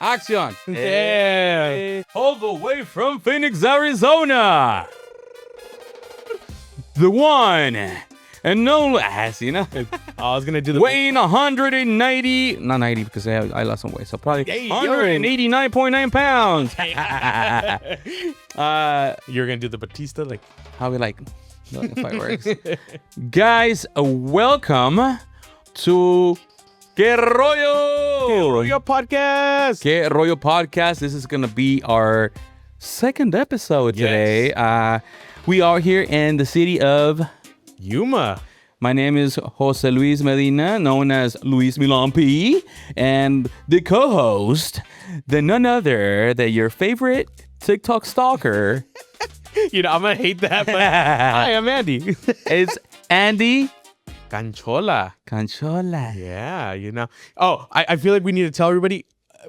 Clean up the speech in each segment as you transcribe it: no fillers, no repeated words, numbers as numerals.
Action. Yeah. All the way from Phoenix, Arizona. The one and no less, you know. I was gonna do the Weighing 190, not 90 because I lost some weight, so probably 189.9 pounds. You're gonna do the Batista, like How we like fireworks. Guys, welcome to Que Rollo. Rollo podcast. Que Rollo podcast. This is gonna be our second episode today. We are here in the city of Yuma. My name is Jose Luis Medina, known as Luis Milap, and the co-host, the none other than your favorite TikTok stalker. You know, I'm gonna hate that, but hi, I'm Andy. It's Andy Canchola. Canchola. Yeah, you know. Oh, I feel like we need to tell everybody,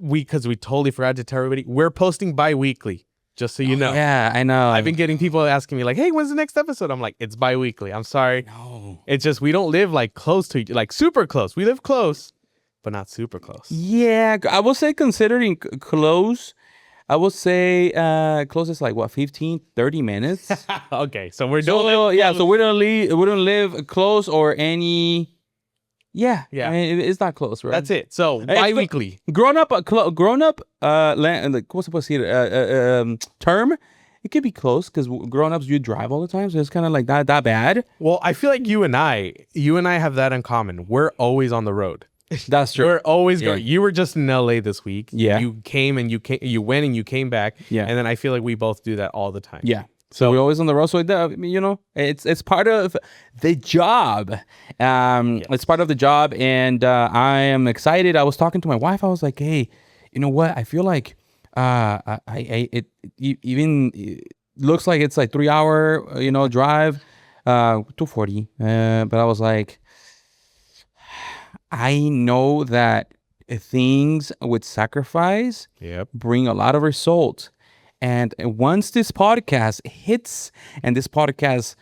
because we totally forgot to tell everybody, we're posting bi-weekly, just so you know. Yeah, I know. I've been getting people asking me like, hey, when's the next episode? I'm like, it's bi-weekly. I'm sorry. No. It's just we don't live like close to like super close. We live close, but not super close. Yeah, I will say considering close, I will say close is like what, 15, 30 minutes. Okay, so we're So doing so we don't live close or any. Yeah. Yeah. I mean, it's not close, right? That's it. So bi-weekly. Grown up, like what's supposed to say term. It could be close because grown ups you drive all the time, so it's kind of like not that bad. Well, I feel like you and I have that in common. We're always on the road. That's true. We're always Yeah. going. You were just in LA this week. Yeah. You you went and you came back. Yeah. And then I feel like we both do that all the time. Yeah. So we're always on the road. So it's part of the job. It's part of the job, and I am excited. I was talking to my wife. I was like, "Hey, you know what? I feel like it looks like it's like 3 hour drive, 240. But I was like, I know that things with sacrifice Yep. bring a lot of results. And once this podcast hits and this podcast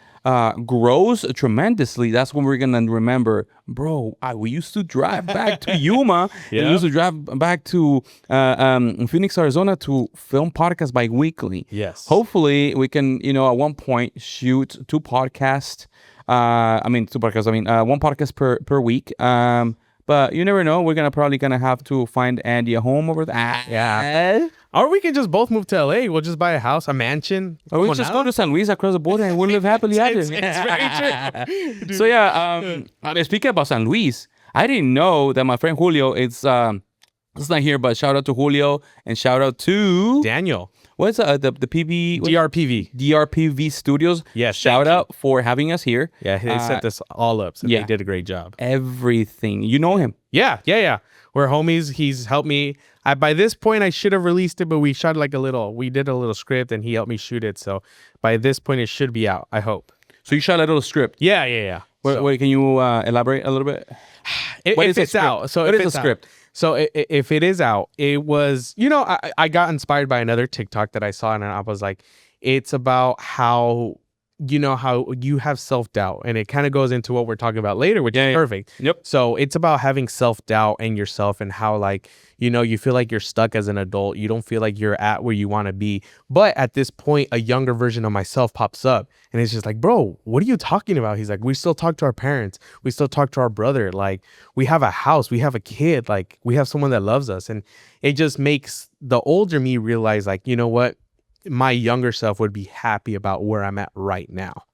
grows tremendously, that's when we're going to remember, bro, we used to drive back to Yuma. Yeah. We used to drive back to Phoenix, Arizona to film podcasts bi-weekly. Yes. Hopefully we can, at one point shoot two podcasts. One podcast per week. But you never know. We're probably gonna have to find Andy a home over there. Yeah. Or we can just both move to LA. We'll just buy a house, a mansion. Or we just go to San Luis across the border and we'll live happily ever. It's very true. So speaking about San Luis, I didn't know that my friend Julio it's not here, but shout out to Julio and shout out to Daniel. what's the PB DRPV. DRPV Studios. Yes, Shout out for having us here. Yeah, they set this all up. So yeah. they did a great job. Everything. You know him. Yeah. We're homies. He's helped me. By this point, I should have released it, but we did a little script and he helped me shoot it. So by this point, it should be out, I hope. So you shot a little script. Yeah. Wait, can you elaborate a little bit? If it's out. So what if is it's a script? Out. So if it is out, it was, I got inspired by another TikTok that I saw and I was like, it's about how you have self-doubt, and it kind of goes into what we're talking about later, which is perfect. Yep. So it's about having self-doubt in yourself and how you feel like you're stuck as an adult. You don't feel like you're at where you want to be. But at this point, a younger version of myself pops up and it's just like, bro, what are you talking about? He's like, we still talk to our parents. We still talk to our brother. Like, we have a house. We have a kid. Like, we have someone that loves us. And it just makes the older me realize, like, you know what? My younger self would be happy about where I'm at right now.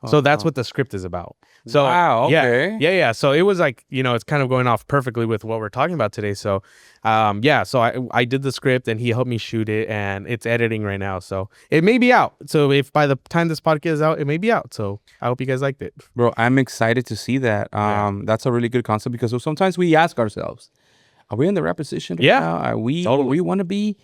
So that's what the script is about. So wow, okay. Yeah. So it was like, it's kind of going off perfectly with what we're talking about today. So so I did the script and he helped me shoot it and it's editing right now. So it may be out. So if by the time this podcast is out, it may be out. So I hope you guys liked it. Bro, I'm excited to see that. That's a really good concept because sometimes we ask ourselves, are we in the right position right now? Are we where we want to be?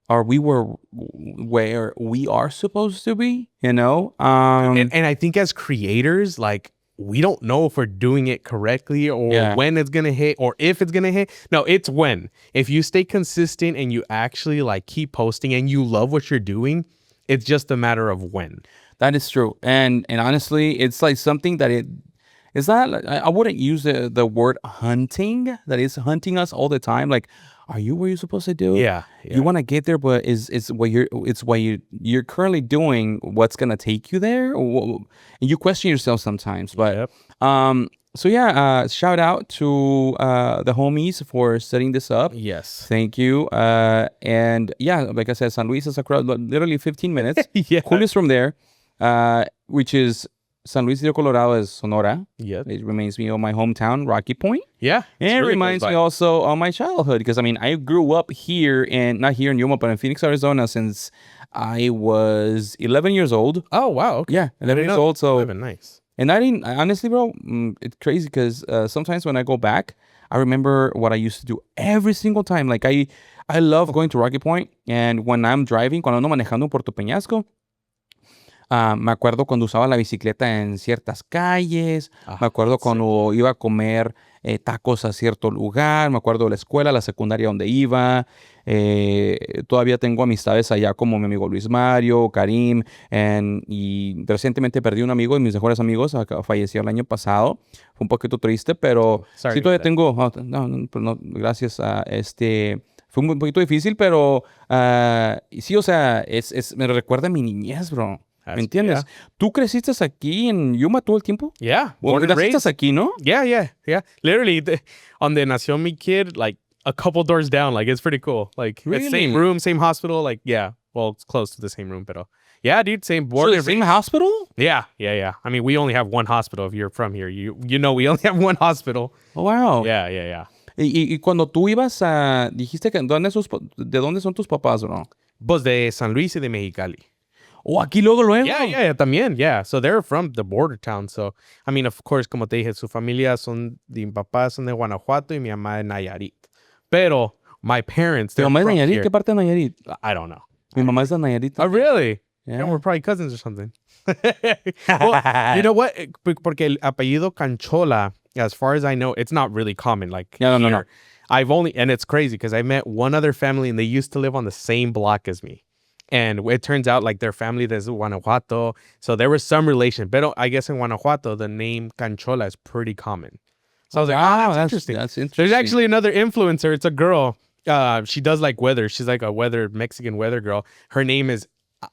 Are we where we are supposed to be? And I think as creators, like, we don't know if we're doing it correctly or when it's going to hit or if it's going to hit. No, it's when. If you stay consistent and you actually like keep posting and you love what you're doing, it's just a matter of when. That is true. And honestly, it's like something that it's not, I wouldn't use the word hunting, that is hunting us all the time. Like, are you where you're supposed to do? Yeah. You want to get there, but is what you're currently doing what's gonna take you there? And you question yourself sometimes. But Yep. so yeah, shout out to the homies for setting this up. Yes. Thank you. And yeah, like I said, San Luis is across literally 15 minutes. Yeah. Julio's from there, which is San Luis Rio Colorado is Sonora. Yep. It reminds me of my hometown, Rocky Point. Yeah. And it really reminds close me by. also of my childhood because I mean I grew up here and not here in Yuma but in Phoenix, Arizona since I was 11 years old. Oh, wow. Okay. Yeah, 11 years old. So Nice. and I didn't honestly, bro. It's crazy because sometimes when I go back, I remember what I used to do every single time. Like I love going to Rocky Point, and when I'm driving, cuando ando manejando en Puerto Peñasco. Me acuerdo cuando usaba la bicicleta en ciertas calles, me acuerdo cuando iba a comer tacos a cierto lugar, me acuerdo de la escuela, la secundaria donde iba, todavía tengo amistades allá como mi amigo Luis Mario, Karim, y recientemente perdí un amigo de mis mejores amigos, falleció el año pasado, fue un poquito triste, pero sí todavía tengo, gracias a fue un poquito difícil, pero sí, o sea, me recuerda a mi niñez, bro. ¿Me entiendes? Yeah. ¿Tú creciste aquí en Yuma todo el tiempo? Yeah. Well, naciste aquí, ¿no? Yeah. Literally, on the Nación Mi Kid, like a couple doors down. Like, it's pretty cool. Like, Really? it's same room, same hospital. Like, yeah. Well, it's close to the same room, but yeah, dude, same border. So the same hospital? Yeah. I mean, we only have one hospital if you're from here. You know, we only have one hospital. Oh, wow. Yeah. Y cuando tú ibas a... Dijiste que... ¿De dónde son tus papás, bro? Pues de San Luis y de Mexicali. Oh, aquí luego. Yeah, también, yeah. So they're from the border town. So, I mean, of course, como te dije, su familia mi papá son de Guanajuato y mi mamá de Nayarit. Pero my parents, ¿Tu mamá es de Nayarit? here. ¿Qué parte de Nayarit? I don't know. Mi mamá es de Nayarit. Oh, really? Yeah. We're probably cousins or something. Well, you know what? Porque el apellido Canchola, as far as I know, it's not really common. Like, No. And it's crazy because I met one other family and they used to live on the same block as me. And it turns out like their family is Guanajuato. So there was some relation. But I guess in Guanajuato, the name Canchola is pretty common. So I was like, wow, that's interesting. That's interesting. There's actually another influencer. It's a girl. She does like weather. She's like a Mexican weather girl. Her name is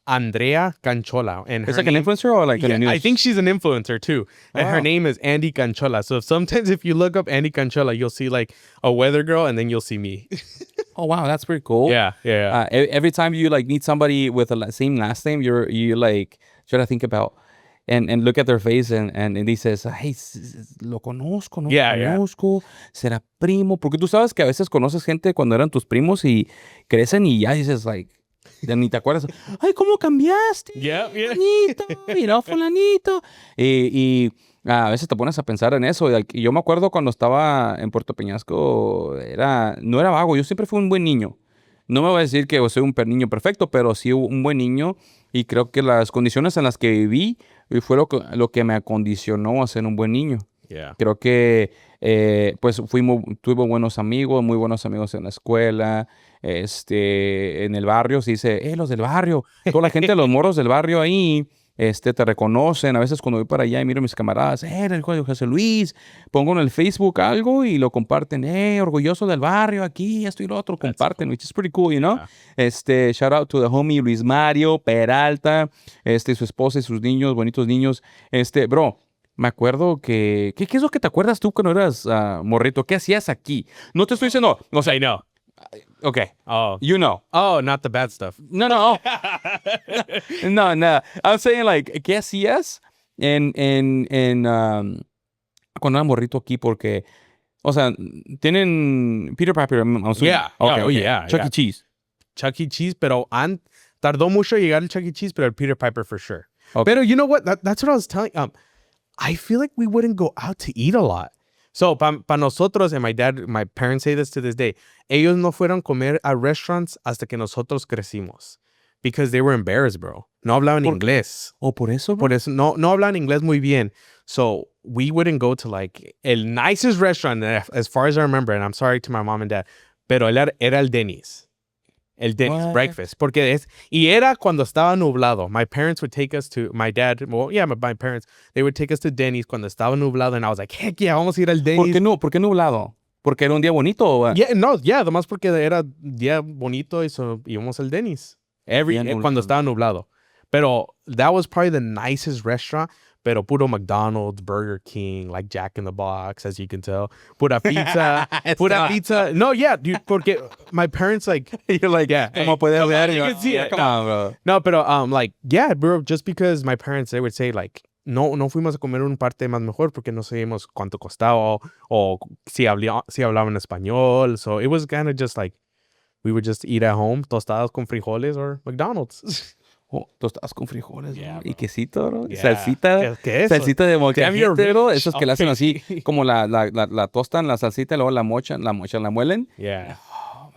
Andrea Canchola. And it's like an influencer or like a news? I think she's an influencer too. And her name is Andy Canchola. So sometimes if you look up Andy Canchola, you'll see like a weather girl and then you'll see me. Oh, wow. That's pretty cool. Yeah. Every time you like meet somebody with the same last name, you like try to think about and look at their face and dices, hey, lo conozco, no conozco, será primo. Porque tú sabes que a veces conoces gente cuando eran tus primos y crecen y ya dices, like, ya ni te acuerdas. Ay, ¿cómo cambiaste? Yeah. Fulanito, fulanito. Y a veces te pones a pensar en eso. Y yo me acuerdo cuando estaba en Puerto Peñasco, no era vago. Yo siempre fui un buen niño. No me voy a decir que soy un niño perfecto, pero sí un buen niño. Y creo que las condiciones en las que viví fue lo que me acondicionó a ser un buen niño. Yeah. Creo que pues tuve buenos amigos, muy buenos amigos en la escuela, en el barrio. Se dice, los del barrio. Toda la gente de los morros del barrio ahí te reconocen. A veces cuando voy para allá y miro a mis camaradas, el hijo de José Luis, pongo en el Facebook algo y lo comparten, orgulloso del barrio, aquí, esto y lo otro, comparten, which is pretty cool, you know? Yeah. Shout out to the homie Luis Mario Peralta, su esposa y sus niños, bonitos niños. Bro, me acuerdo que... ¿Qué es lo que te acuerdas tú cuando eras morrito? ¿Qué hacías aquí? No te estoy diciendo... O sea, I know. Okay. Oh. You know. Oh, not the bad stuff. No. No. I'm saying, like, ¿qué hacías cuando eras morrito aquí? Porque, o sea, tienen Peter Piper. Yeah. Okay, oh, yeah. Chuck E. Cheese. Chuck E. Cheese, pero tardó mucho llegar el Chuck E. Cheese, pero el Peter Piper for sure. Okay. Pero you know what? That's what I was telling. I feel like we wouldn't go out to eat a lot. So, para nosotros, and my parents say this to this day, ellos no fueron comer a restaurants hasta que nosotros crecimos. Because they were embarrassed, bro. No hablaban inglés. ¿O por eso, bro? Por eso, no hablaban inglés muy bien. So, we wouldn't go to, like, el nicest restaurant, as far as I remember, and I'm sorry to my mom and dad, pero era el Denny's. El Denny's breakfast. Porque era cuando estaba nublado. My parents would take us to, my dad, well, yeah, my parents, they would take us to Denny's cuando estaba nublado. And I was like, heck yeah, vamos a ir al Denny's. ¿Por qué nublado? Porque era un día bonito. Yeah, no, yeah, además porque era día bonito y íbamos al Denny's. Cuando estaba nublado. Pero that was probably the nicest restaurant. Pero puro McDonald's, Burger King, like Jack in the Box, as you can tell. Pura pizza. No, yeah, dude, porque my parents, like, You're like, yeah. ¿cómo puede ver? You can see it. Come on, bro. No, pero, like, yeah, bro, just because my parents, they would say, like, no fuimos a comer un parte más mejor porque no sabíamos cuánto costaba o si hablaban español. So it was kind of just like, we would just eat at home, tostadas con frijoles or McDonald's. Oh, tostadas con frijoles, Yeah, bro. bro. Y quesito, bro. Yeah. Salsita. ¿Qué es eso? Salsita de molcajete, bro. Esos que rich. le hacen así, como la tostan, la salsita, y luego la muelen. Yeah.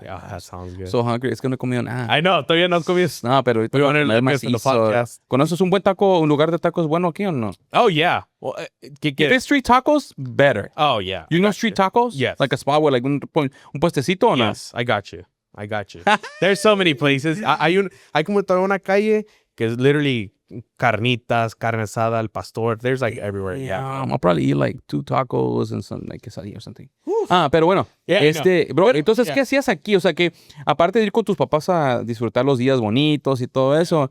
Yeah, that sounds good. So hungry. Es que no he comido nada. I know, todavía no comí. No, pero ahorita We wanted no es to listen to macizo. podcast. ¿Conoces un buen taco, un lugar de tacos bueno aquí o no? Oh, yeah. Well, If it's street tacos, better. Oh, yeah. You know street tacos? Yes. Like a spot where like un puestecito o no? Yes, I got you. There's so many places. Hay como toda una calle que es literally carnitas, carne asada, al pastor. There's like everywhere. Yeah. I'll probably eat like 2 tacos and some like quesadilla or something. Pero bueno, Yeah, bro, Pero, entonces, yeah. ¿qué hacías aquí? O sea, que aparte de ir con tus papás a disfrutar los días bonitos y todo eso,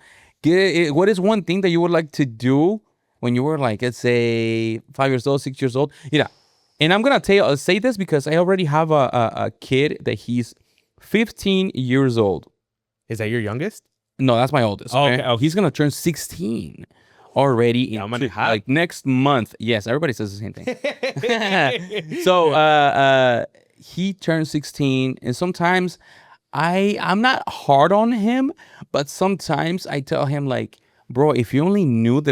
what is one thing that you would like to do when you were like, let's say, 5 years old, 6 years old? Mira, and I'm going to say this because I already have a kid that he's 15 years old. Is that your youngest? No, that's my oldest. Oh, okay. He's going to turn 16 already in like next month. Yes, everybody says the same thing. So he turns 16, and sometimes I'm not hard on him, but sometimes I tell him like, bro, if you only knew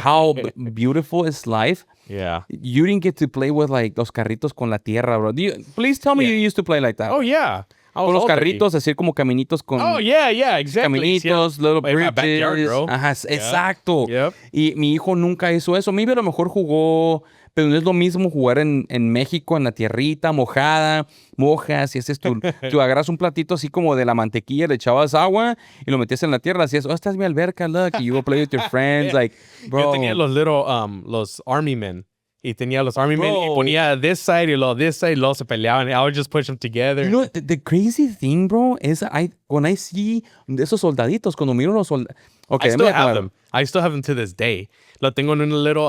how beautiful is life. Yeah. You didn't get to play with like los carritos con la tierra, bro. Please tell me you used to play like that. Oh, yeah. Con los carritos, así como caminitos con... Oh, yeah, exactly. Caminitos, little bridges. Backyard, bro. Ajá, exacto. Yep. Y mi hijo nunca hizo eso. Maybe a lo mejor jugó, pero no es lo mismo jugar en México, en la tierrita, mojada, mojas, y haces tú agarras un platito así como de la mantequilla, le echabas agua y lo metías en la tierra, así es, esta es mi alberca, look, y you go play with your friends, like, bro. Yo tenía los army men. Y tenía los army men y ponía this side y this side y luego se peleaban. I would just push them together. You know, the crazy thing, bro, is when I see esos soldaditos, cuando miro los soldados... Okay, I still have them. I still have them to this day. Lo tengo en un little...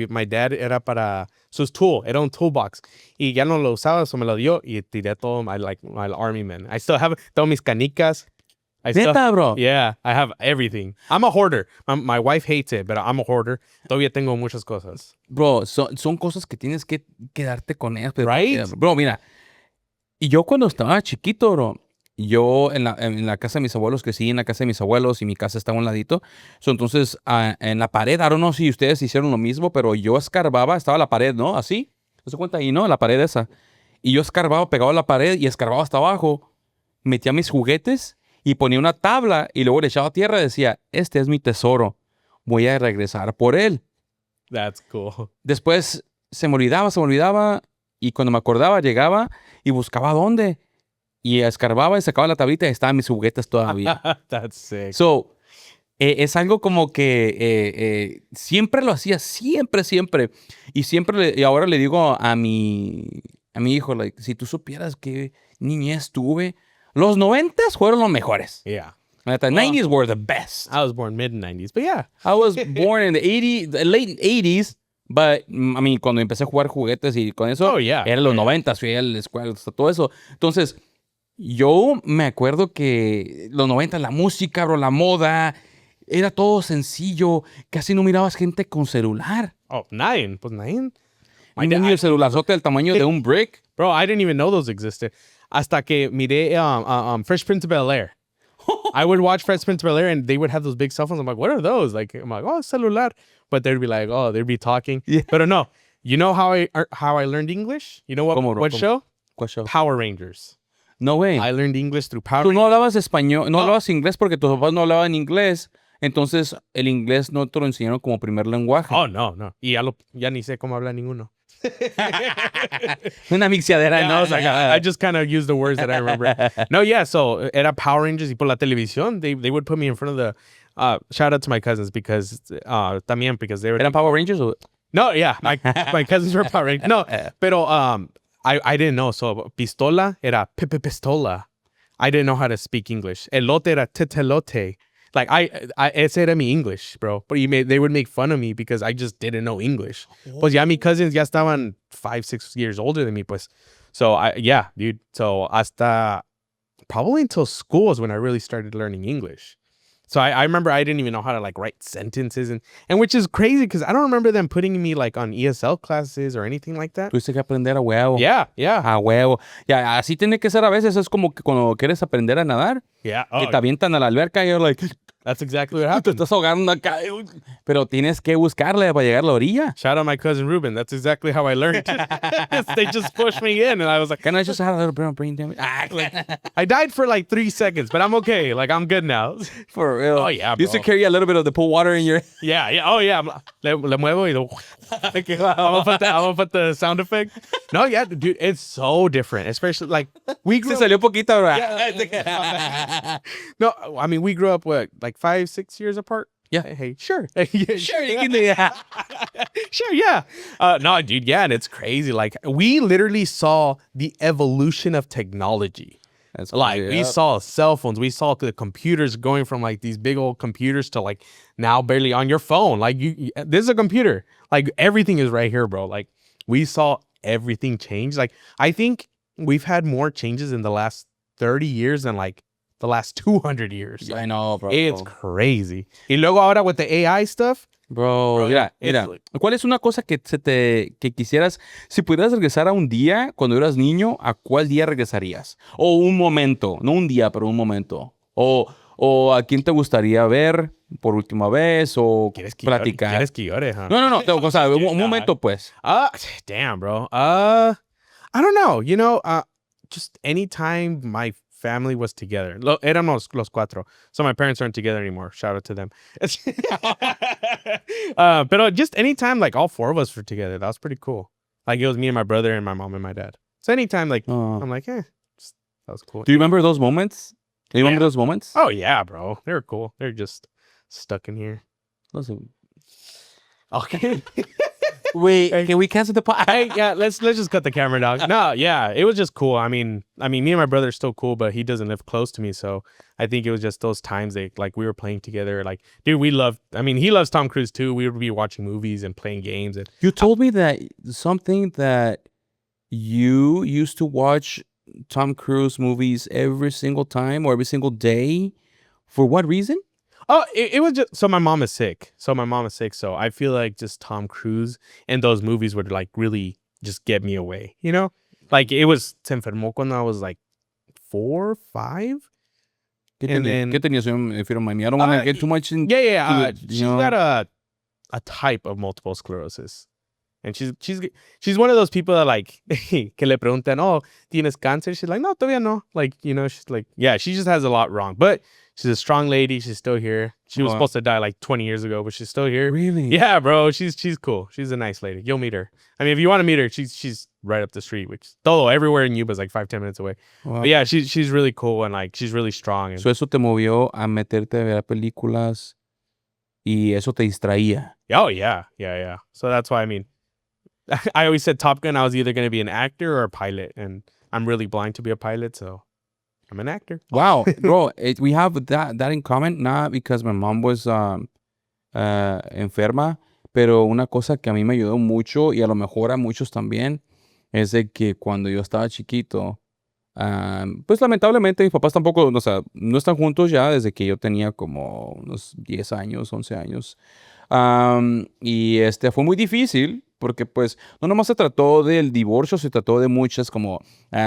my dad era para sus tool. Era un toolbox. Y ya no lo usaba, so me lo dio y tiré todo my army men. I still have todas mis canicas. Neta, bro. Yeah, I have everything. I'm a hoarder. My wife hates it, but I'm a hoarder. Todavía tengo muchas cosas. Bro, son cosas que tienes que quedarte con ellas. Right? Bro, mira. Y yo cuando estaba chiquito, bro, yo en la casa de mis abuelos, crecí en la casa de mis abuelos y mi casa estaba a un ladito. Entonces, en la pared, I don't know si ustedes hicieron lo mismo, pero yo escarbaba, estaba la pared, ¿no? Así. ¿Se cuenta ahí, no? La pared esa. Y yo escarbaba, pegaba a la pared y escarbaba hasta abajo. Metía mis juguetes y ponía una tabla y luego le echaba tierra y decía, este es mi tesoro, voy a regresar por él. That's cool. Después se me olvidaba y cuando me acordaba llegaba y buscaba dónde y escarbaba y sacaba la tablita y estaban mis juguetes todavía. That's sick. So, es algo como que siempre lo hacía, siempre. Y ahora le digo a mi hijo, like, si tú supieras qué niñez tuve, los 90s fueron los mejores. Yeah. The 90s were the best. I was born mid-90s, but yeah. I was born in the late 80s, but, I mean, cuando empecé a jugar juguetes y con eso, eran los 90s, fui a la escuela, todo eso. Entonces, yo me acuerdo que los 90s, la música, bro, la moda, era todo sencillo. Casi no mirabas gente con celular. Oh, nine. Pues nine. El celularzote del tamaño de un brick. Bro, I didn't even know those existed. Hasta que miré Fresh Prince of Bel-Air. I would watch Fresh Prince of Bel-Air and they would have those big cell phones. I'm like, what are those? Like, I'm like, oh, celular. But they'd be like, oh, they'd be talking. Yeah. But no, you know how I learned English? You know what show? What show? Power Rangers. No way. I learned English through Power Tú Rangers. no hablabas español, no hablabas inglés porque tus papás no hablaban inglés. Entonces, el inglés no te lo enseñaron como primer lenguaje. Oh, no. Y ya ni sé cómo habla ninguno. Una mixadera, ¿no? I just kind of use the words that I remember. No, yeah, so era Power Rangers y por la televisión, they would put me in front of the, shout out to my cousins because, también because they were... ¿Eran Power Rangers o...? No, yeah, my cousins were Power Rangers. No, pero I didn't know. So pistola era pistola. I didn't know how to speak English. Elote era tetelote. Like I ese era mi English, bro. But they would make fun of me because I just didn't know English. Pues ya mis cousins ya estaban 5-6 years older than me, pues. So yeah, dude. So hasta probably until school is when I really started learning English. So I remember I didn't even know how to like write sentences and which is crazy because I don't remember them putting me like on ESL classes or anything like that. Tuviste que aprender a huevo. Yeah, yeah. A huevo. Ya, así tiene que ser a veces. Es como que cuando quieres aprender a nadar, Yeah. que te avientan a la alberca y you're like, That's exactly what te happened. estás ahogando acá. Pero tienes que buscarle para llegar a la orilla. Shout out my cousin Ruben. That's exactly how I learned. They just pushed me in and I was like, Can I just have a little bit of brain damage? I died for like 3 seconds, but I'm okay. Like I'm good now. For real. Oh, yeah, You used to bro. carry a little bit of the pool water in your... Yeah, yeah. Oh, yeah. Le muevo y I'm gonna put the sound effect. No, yeah, dude, it's so different. Especially like we grew Se salió poquito, bro. No, I mean we grew up what, like 5-6 years apart? Yeah. Hey, sure. Sure, you can do that. Sure, yeah. No, dude, yeah, and it's crazy. Like we literally saw the evolution of technology. That's Like crazy, we saw cell phones, we saw the computers going from like these big old computers to like now barely on your phone. Like this is a computer. Like everything is right here, bro. Like we saw everything change. Like I think we've had more changes in the last 30 years than like the last 200 years. I know, bro. It's crazy. Y luego ahora with the AI stuff. Bro, mira, ¿cuál es una cosa que quisieras, si pudieras regresar a un día cuando eras niño, ¿a cuál día regresarías? O un momento, no un día, pero un momento. O a quién te gustaría ver por última vez o platicar. ¿Quieres que llore, huh? No, o sea, un momento, pues. Damn, bro. I don't know. You know, just anytime my family was together. Éramos los cuatro. So my parents aren't together anymore. Shout out to them. But just anytime like all four of us were together, that was pretty cool. Like it was me and my brother and my mom and my dad. So anytime like I'm like, that was cool. Do you remember those moments? Do you remember those moments? Oh yeah, bro. They were cool. They're just stuck in here. Okay. Wait, can we cancel the podcast? Hey, yeah, let's just cut the camera down. No, yeah, it was just cool. I mean, me and my brother are still cool, but he doesn't live close to me, so I think it was just those times like we were playing together. Like, dude, he loves Tom Cruise too. We would be watching movies and playing games. And you told me that something that you used to watch Tom Cruise movies every single time or every single day. For what reason? Oh, it was just, so my mom is sick. So I feel like just Tom Cruise and those movies would like really just get me away, you know? Like it was, se enfermó cuando I was like 4 or 5. ¿Qué tenía, if you don't mind me? I don't want to get too much in. Yeah. She's got a type of multiple sclerosis. And she's one of those people that like, que le preguntan, oh, ¿tienes cáncer? She's like, no, todavía no. Like, you know, she's like, yeah, she just has a lot wrong. But she's a strong lady. She's still here. She was supposed to die like 20 years ago, but she's still here. Really? Yeah, bro. She's cool. She's a nice lady. You'll meet her. I mean, if you want to meet her, she's right up the street, which todo everywhere in Yuma is like 5-10 minutes away. Wow. But yeah, she's really cool and like she's really strong. And so eso te movió a meterte a ver películas y eso te distraía. Oh yeah. So that's why, I mean, I always said Top Gun, I was either going to be an actor or a pilot, and I'm really blind to be a pilot, so I'm an actor. Wow, bro, we have that in common, not because my mom was enferma, pero una cosa que a mí me ayudó mucho y a lo mejor a muchos también es de que cuando yo estaba chiquito, pues lamentablemente mis papás tampoco, o sea, no están juntos ya desde que yo tenía como unos 10 años, 11 años. Y fue muy difícil porque pues no nomás se trató del divorcio, se trató de muchas como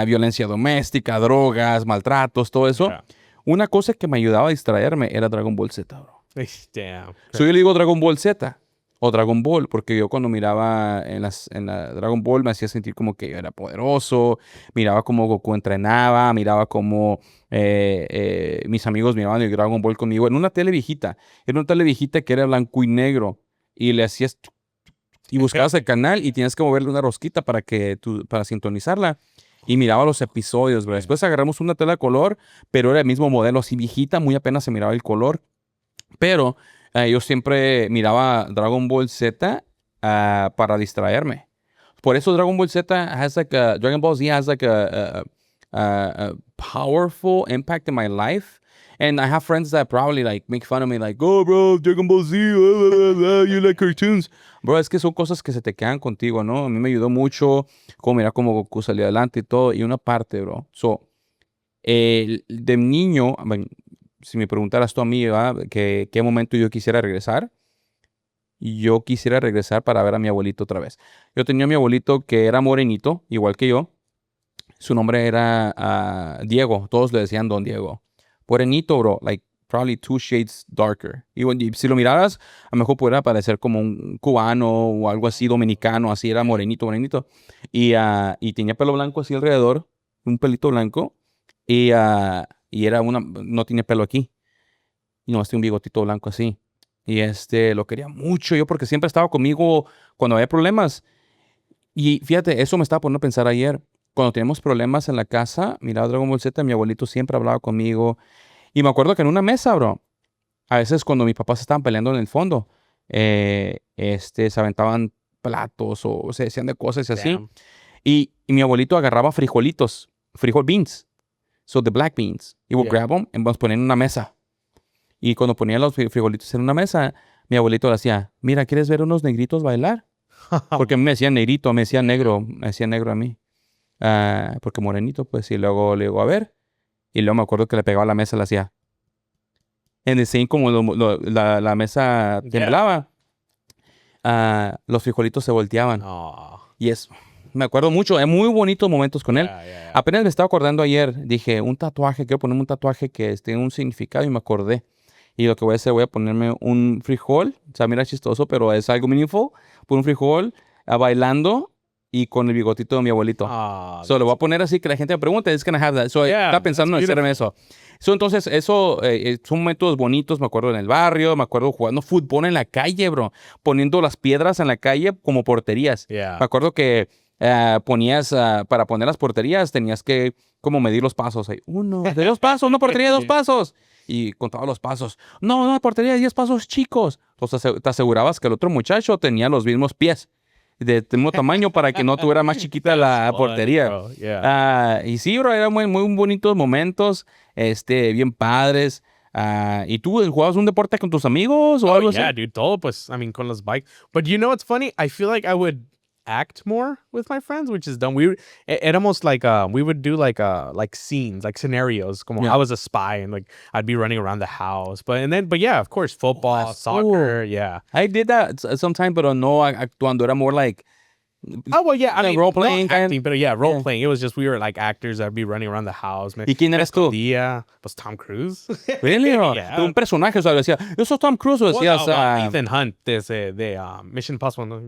violencia doméstica, drogas, maltratos, todo eso. Yeah. Una cosa que me ayudaba a distraerme era Dragon Ball Z, bro. Damn. So yo le digo Dragon Ball Z o Dragon Ball porque yo cuando miraba en la Dragon Ball me hacía sentir como que yo era poderoso, miraba cómo Goku entrenaba, miraba cómo mis amigos miraban el Dragon Ball conmigo en una tele viejita. Era una tele viejita que era blanco y negro y le hacías y buscabas el canal y tienes que moverle una rosquita para sintonizarla. Y miraba los episodios, bro. Después agarramos una tela de color, pero era el mismo modelo, así viejita, muy apenas se miraba el color. Pero yo siempre miraba Dragon Ball Z para distraerme. Por eso Dragon Ball Z has like a, Dragon Ball Z has like a powerful impact in my life. And I have friends that probably like make fun of me like, oh, bro, Dragon Ball Z, you like cartoons. Bro, es que son cosas que se te quedan contigo, ¿no? A mí me ayudó mucho como mira cómo Goku salió adelante y todo. Y una parte, bro. So, de niño, bueno, si me preguntaras tú a mí, ¿verdad? ¿Qué momento yo quisiera regresar? Yo quisiera regresar para ver a mi abuelito otra vez. Yo tenía a mi abuelito que era morenito, igual que yo. Su nombre era Diego. Todos le decían Don Diego. Morenito, bro. Like, probably 2 shades darker. Y si lo miraras, a lo mejor pudiera parecer como un cubano o algo así, dominicano. Así era morenito, morenito. Y tenía pelo blanco así alrededor. Un pelito blanco. Y era no tiene pelo aquí. Y no, un bigotito blanco así. Y lo quería mucho yo porque siempre estaba conmigo cuando había problemas. Y fíjate, eso me estaba poniendo a pensar ayer. Cuando teníamos problemas en la casa, miraba Dragon Ball Z, mi abuelito siempre hablaba conmigo. Y me acuerdo que en una mesa, bro, a veces cuando mis papás estaban peleando en el fondo, se aventaban platos o se decían de cosas y así. Damn. Y mi abuelito agarraba frijolitos, frijol beans, so the black beans. Y would grab them y los ponía en una mesa. Y cuando ponía los frijolitos en una mesa, mi abuelito le decía, mira, ¿quieres ver unos negritos bailar? Porque a mí me decían negrito, me decían negro a mí. Porque morenito, pues, y luego le digo, a ver. Y luego me acuerdo que le pegaba a la mesa, le hacía. En el scene, como la mesa temblaba, los frijolitos se volteaban. Y me acuerdo mucho, hay muy bonitos momentos con él. Apenas me estaba acordando ayer, dije, un tatuaje, quiero ponerme un tatuaje que tenga un significado y me acordé. Y lo que voy a hacer, voy a ponerme un frijol, o sea, mira chistoso, pero es algo meaningful, por un frijol bailando y con el bigotito de mi abuelito. Lo voy a poner así que la gente me pregunte, it's gonna have that. Estaba pensando en hacerme eso. Entonces, son momentos bonitos, me acuerdo en el barrio, me acuerdo jugando fútbol en la calle, bro, poniendo las piedras en la calle como porterías. Me acuerdo que para poner las porterías tenías que como medir los pasos. 1, 2 pasos, no portería, 2 pasos. Y contaba los pasos. No, portería, 10 pasos chicos. Entonces te asegurabas que el otro muchacho tenía los mismos pies de mismo tamaño para que no tuviera más chiquita la portería. Y sí, bro, eran muy, muy bonitos momentos, bien padres. ¿Y tú jugabas un deporte con tus amigos o algo así? Yeah, dude, todo pues, I mean, con los bikes. But you know what's funny? I feel like I would act more with my friends, which is dumb. It almost like we would do like scenes, like scenarios. Como I was a spy and like I'd be running around the house. But yeah, of course, football, soccer, yeah. I did that sometimes, but no actuando. Era more like oh well, yeah, I mean, role playing, not acting, but yeah, role playing. It was just we were like actors that'd be running around the house. Man. ¿Y quién eres tú? Yeah, was Tom Cruise. Really? Yeah. Un personaje, o sea, decía, yo soy Tom Cruise, o decías Ethan Hunt, de Mission Impossible, ¿no?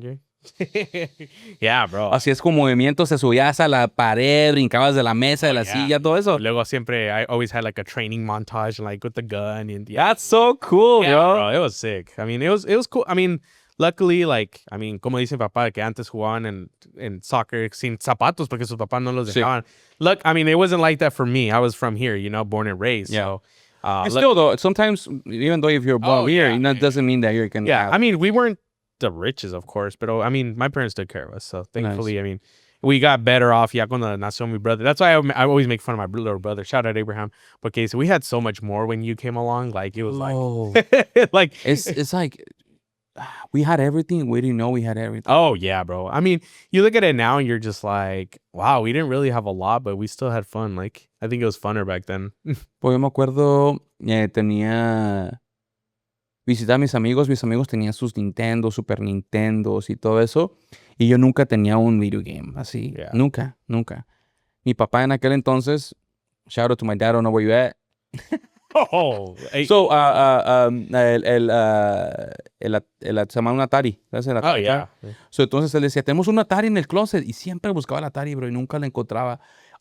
Yeah, bro. Así es con movimientos, te subías a la pared, brincabas de la mesa, de la silla, todo eso. Luego siempre, I always had like a training montage, like with the gun. And that's so cool, bro. It was sick. I mean, it was cool. I mean, luckily, like, I mean, como dice mi papá, que antes jugaban en soccer sin zapatos porque sus papás no los dejaban. Sí. Look, I mean, it wasn't like that for me. I was from here, you know, born and raised. Yeah. So, still though, sometimes, even though if you're born here, it doesn't mean that you're gonna have... I mean, we weren't the riches, of course, but I mean, my parents took care of us, so thankfully, nice. I mean, we got better off ya cuando nació mi brother. That's why I always make fun of my little brother. Shout out Abraham. Porque so we had so much more when you came along. Like it was like it's like we had everything. We didn't know we had everything. Oh yeah, bro. I mean, you look at it now and you're just like, wow, we didn't really have a lot, but we still had fun. Like I think it was funner back then. Pues yo me acuerdo, tenía visitar a mis amigos tenían sus Nintendo, Super Nintendos y todo eso. Y yo nunca tenía un video game así. Yeah. Nunca. Mi papá en aquel entonces, shout out to my dad, I don't know where you at. Hey. So, se llama un Atari. ¿Sabes el Atari? Oh, yeah. So, entonces él decía, tenemos un Atari en el closet. Y siempre buscaba el Atari, bro, y nunca lo encontraba.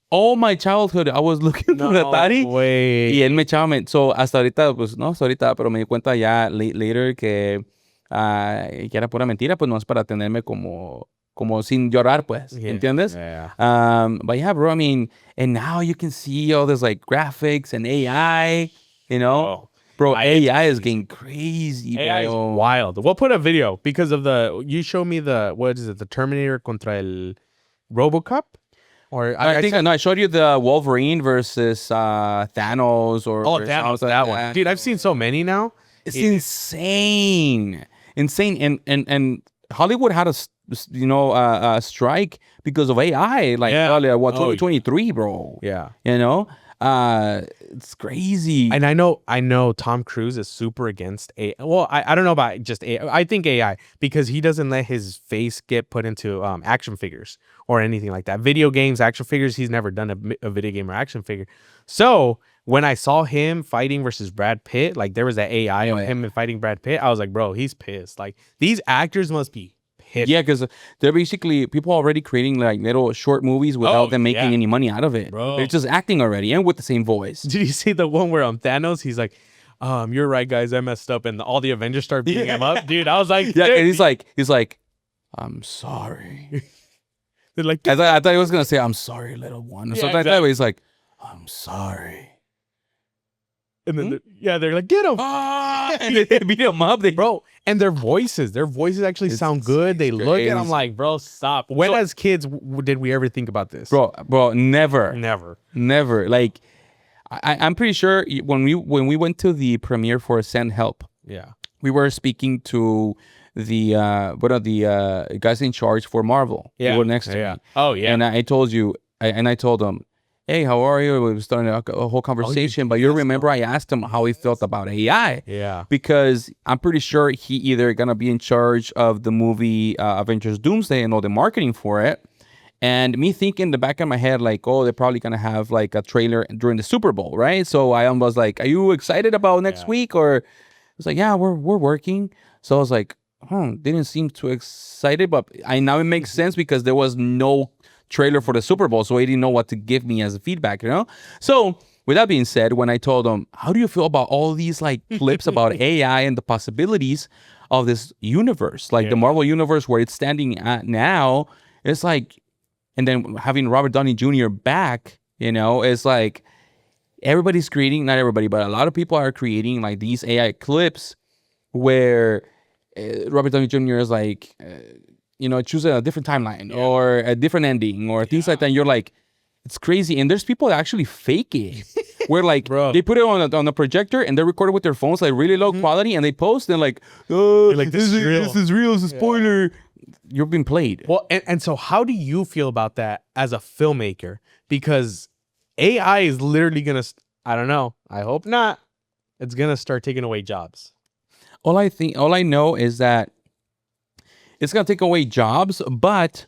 All my childhood, I was looking for Atari. Way. Y él me echaba, hasta ahorita, pues no, hasta ahorita, pero me di cuenta ya later que era pura mentira, pues no es para tenerme como sin llorar, pues, ¿entiendes? Yeah. But yeah, bro, I mean, and now you can see all this like graphics and AI, you know? Bro, AI is getting crazy, AI is bro. wild. We'll put a video because of you show me what is it? The Terminator contra el RoboCop? Or I think I showed you the Wolverine versus Thanos or Thanos, that one. Dude, I've seen so many now. It's insane. And Hollywood had a strike because of AI like earlier 2023, bro. Yeah. It's crazy. And I know Tom Cruise is super against AI. Well, I don't know about just AI. I think AI because he doesn't let his face get put into action figures or anything like that. Video games, action figures, he's never done a video game or action figure. So when I saw him fighting versus Brad Pitt, like there was that AI of him fighting Brad Pitt, I was like, bro, he's pissed. Like these actors must be pissed. Yeah, because they're basically people already creating like little short movies without them making any money out of it. Bro. They're just acting already and with the same voice. Did you see the one where Thanos? He's like, you're right, guys, I messed up, and all the Avengers start beating him up. Dude, I was like, yeah, and he's like, I'm sorry. They're like, I thought he was gonna say, I'm sorry, little one. Or something like that, but he's like, I'm sorry. And then they're like, get him. And they beat him up. Bro, and their voices actually sound good. They look and I'm like, bro, stop. When as kids did we ever think about this? Bro, never. Like I'm pretty sure when we went to the premiere for Send Help, we were speaking to the guys in charge for Marvel. They were next to me. Oh yeah. And I told them, hey, how are you? We were starting a whole conversation, but you remember I asked him how he felt about AI. Yeah. Because I'm pretty sure he either gonna be in charge of the movie Avengers Doomsday and all the marketing for it. And me thinking in the back of my head, like, oh, they're probably gonna have like a trailer during the Super Bowl, right? So I was like, are you excited about next week? Or it was like, yeah, we're working. So I was like, didn't seem too excited, but now it makes sense because there was no trailer for the Super Bowl, so he didn't know what to give me as a feedback, So with that being said, when I told him, how do you feel about all these like clips about AI and the possibilities of this universe, like the Marvel universe where it's standing at now, it's like, and then having Robert Downey Jr. back, it's like everybody's creating, not everybody, but a lot of people are creating like these AI clips where Robert Downey Jr. is like, choose a different timeline or a different ending or things like that. And you're like, it's crazy. And there's people that actually fake it. Where like they put it on a projector and they record it with their phones, like really low quality, and they post and like, like this is real. It's a spoiler. You're being played. Well, and so how do you feel about that as a filmmaker? Because AI is literally gonna, I don't know. I hope not. It's gonna start taking away jobs. All I know is that it's gonna take away jobs, but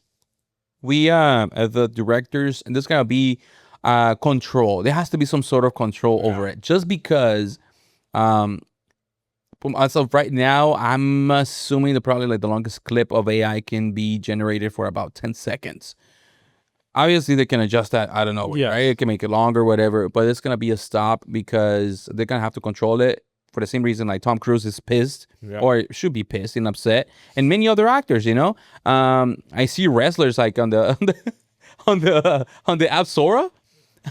we as the directors, and there's gonna be control. There has to be some sort of control over it. Just because as of right now, I'm assuming that probably like the longest clip of AI can be generated for about 10 seconds. Obviously, they can adjust that. I don't know, right? It can make it longer, whatever. But it's gonna be a stop because they're gonna have to control it. For the same reason, like Tom Cruise is pissed or should be pissed and upset, and many other actors, I see wrestlers like on the app Sora.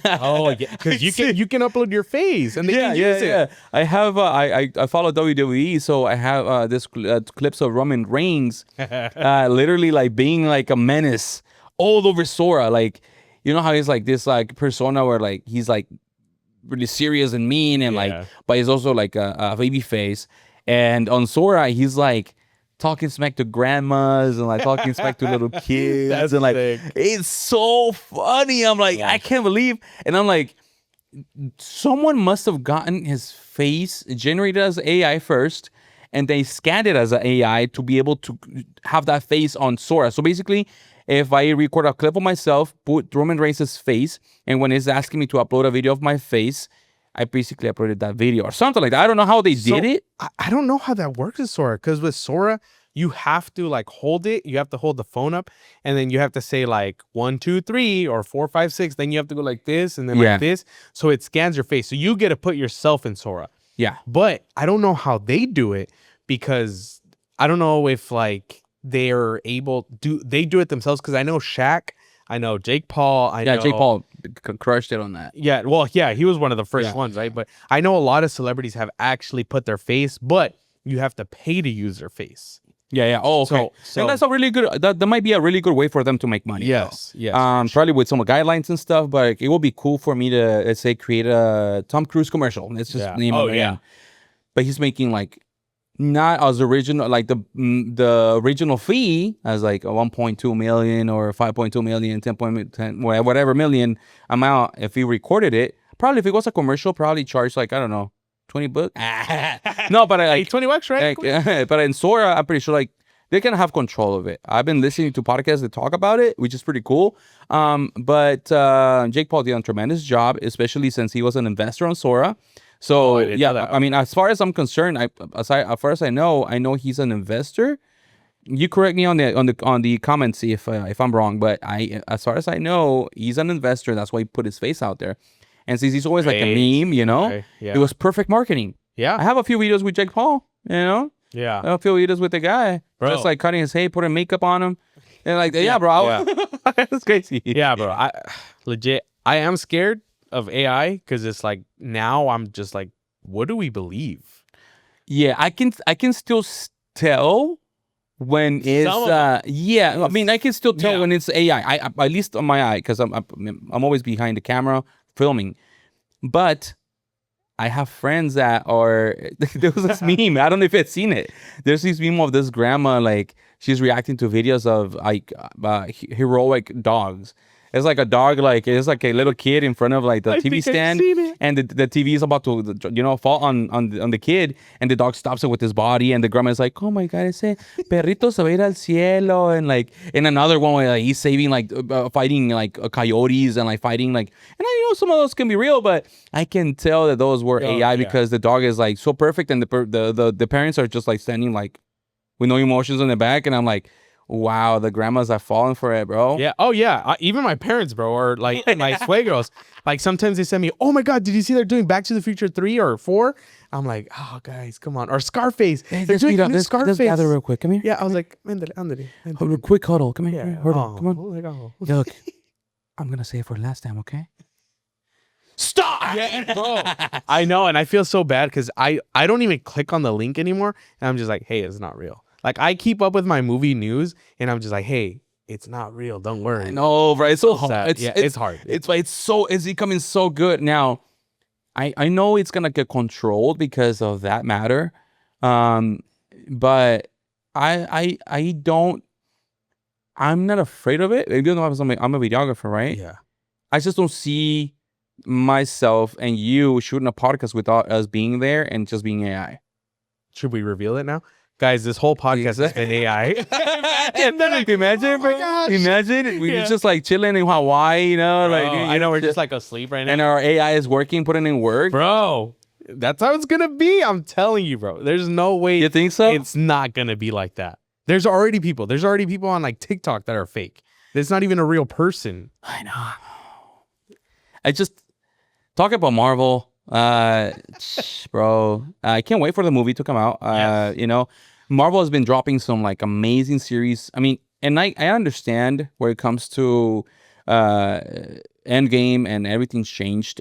Oh yeah, because you can upload your face and they can use it. Yeah. I have I follow WWE, so I have this clips of Roman Reigns, literally like being like a menace all over Sora. Like, how he's like this like persona where like he's like really serious and mean and like, but he's also like a baby face. And on Sora, he's like talking smack to grandmas and like talking smack to little kids. That's and like sick. It's so funny. I'm like, I can't believe. And I'm like, someone must have gotten his face generated as AI first, and they scanned it as an AI to be able to have that face on Sora. So basically, if I record a clip of myself, put Roman Reigns' face, and when it's asking me to upload a video of my face, I basically uploaded that video or something like that. I don't know how they did it. I don't know how that works with Sora, because with Sora, you have to like hold it. You have to hold the phone up, and then you have to say like 1, 2, 3 or 4, 5, 6. Then you have to go like this and then like this. So it scans your face. So you get to put yourself in Sora. Yeah. But I don't know how they do it, because I don't know if like they're able they do it themselves, because I know Shaq, I know Jake Paul. I know Jake Paul crushed it on that. Yeah, well, yeah, he was one of the first Yeah. ones, right? But I know a lot of celebrities have actually put their face, but you have to pay to use their face. Yeah. Oh, okay. So And that's a really good. That might be a really good way for them to make money. yes, though. yes, for sure. Probably with some guidelines and stuff, but it will be cool for me to, let's say, create a Tom Cruise commercial. Let's just Yeah. name Oh, him yeah. again. But he's making like not as original, like the original fee as like a 1.2 million or 5.2 million, 10 whatever million amount. If he recorded it, probably if it was a commercial, probably charge like, I don't know, $20. No, but Hey, like $20, right? but in Sora, I'm pretty sure like they can have control of it. I've been listening to podcasts that talk about it, which is pretty cool. But Jake Paul did a tremendous job, especially since he was an investor on Sora. So I didn't know that. I mean, as far as I'm concerned, as far as I know he's an investor. You correct me on the comments if I'm wrong, but as far as I know, he's an investor. That's why he put his face out there. And since he's always like a meme, Okay, yeah. it was perfect marketing. Yeah. I have a few videos with Jake Paul, I Yeah. have a few videos with the guy, Bro. just like cutting his hair, putting makeup on him, and like, yeah, bro, that's crazy. Yeah, bro. I am scared of AI because it's like now I'm just like, what do we believe? Yeah, I can still tell when it's Some of I mean, I can still tell Yeah. when it's AI. I at least on my eye, because I'm always behind the camera filming, but I have friends that are there was this meme. I don't know if you've seen it. There's this meme of this grandma, like she's reacting to videos of like heroic dogs. It's like a dog, like it's like a little kid in front of like the I TV think I've stand, seen it. and the TV is about to fall on the kid, and the dog stops it with his body, and the grandma is like, oh my god, ese perrito se va a ir al cielo, and like in another one where like, he's saving like fighting like coyotes and like fighting like, and I know some of those can be real, but I can tell that those were AI yeah. because the dog is like so perfect, and the parents are just like standing like with no emotions on the back, and I'm like, wow, the grandmas are falling for it, bro. Yeah. Oh, yeah. Even my parents, bro, or like my suegros, like sometimes they send me, oh my God, did you see they're doing Back to the Future 3 or 4? I'm like, oh, guys, come on. Or Scarface. Hey, They're doing let's gather real quick. Come here. Yeah. I was like, andale. Quick huddle. Come here. Yeah. Hold on. Come on. Oh my God. Look, I'm gonna say it for the last time, okay? Stop! Yeah, bro. I know, and I feel so bad because I don't even click on the link anymore, and I'm just like, hey, it's not real. Like I keep up with my movie news, and I'm just like, hey, it's not real. Don't worry. No, bro. It's so hard. Sad. It's hard. It's becoming so good now. I know it's gonna get controlled because of that matter, but I don't. I'm not afraid of it. Even though I'm a videographer, right? Yeah. I just don't see myself and you shooting a podcast without us being there and just being AI. Should we reveal it now? Guys, this whole podcast has been AI. Imagine, bro. Oh my gosh. Imagine we just like chilling in Hawaii, like I know we're just like asleep right now. and our AI is working, putting in work. Bro, that's how it's gonna be. I'm telling you, bro. There's no way You think so? it's not gonna be like that. There's already people on like TikTok that are fake. It's not even a real person. I know. I just talk about Marvel, bro. I can't wait for the movie to come out. Yes. Marvel has been dropping some like amazing series. I mean, and I understand where it comes to Endgame and everything's changed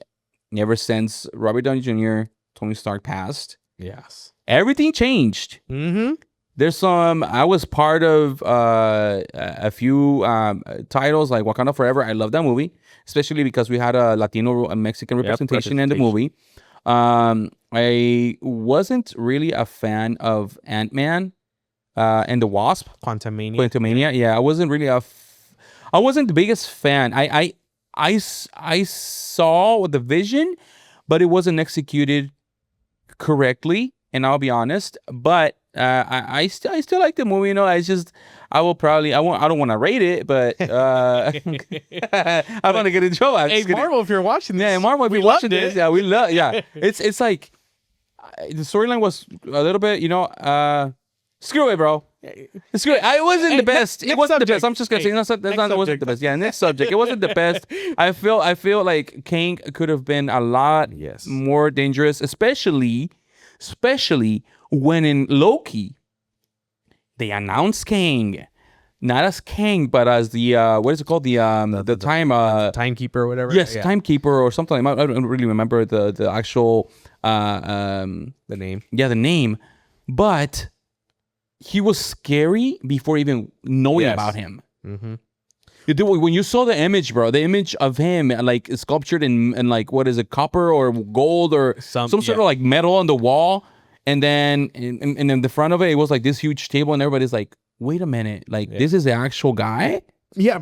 ever since Robert Downey Jr., Tony Stark passed. Yes. Everything changed. Mm-hmm. There's I was part of a few titles like Wakanda Forever. I love that movie, especially because we had a Mexican representation in the movie. I wasn't really a fan of Ant-Man and the Wasp. Quantumania. Yeah, I wasn't really I wasn't the biggest fan. I saw the vision, but it wasn't executed correctly, and I'll be honest. But I still like the movie. I don't want to rate it, but I want to get in trouble. Hey, Marvel, if you're watching this, yeah, Marvel, if you're watching this, yeah, we love. Yeah, it's like the storyline was a little bit, screw it, bro. Screw it. It wasn't the best. It wasn't the best. I'm just gonna say it wasn't the best. Yeah, next subject. It wasn't the best. I feel like Kang could have been a lot more dangerous, especially when in Loki they announced Kang. not as king, but as the what is it called? The time timekeeper or whatever. yes, timekeeper or something. I don't really remember the actual the name. Yeah, the name, but he was scary before even knowing about him. Mm-hmm. When you saw the image, bro, the image of him like sculptured in like what is it, copper or gold or some sort of like metal on the wall, and then and in the front of it, it was like this huge table, and everybody's like, wait a minute, like this is the actual guy? Yeah,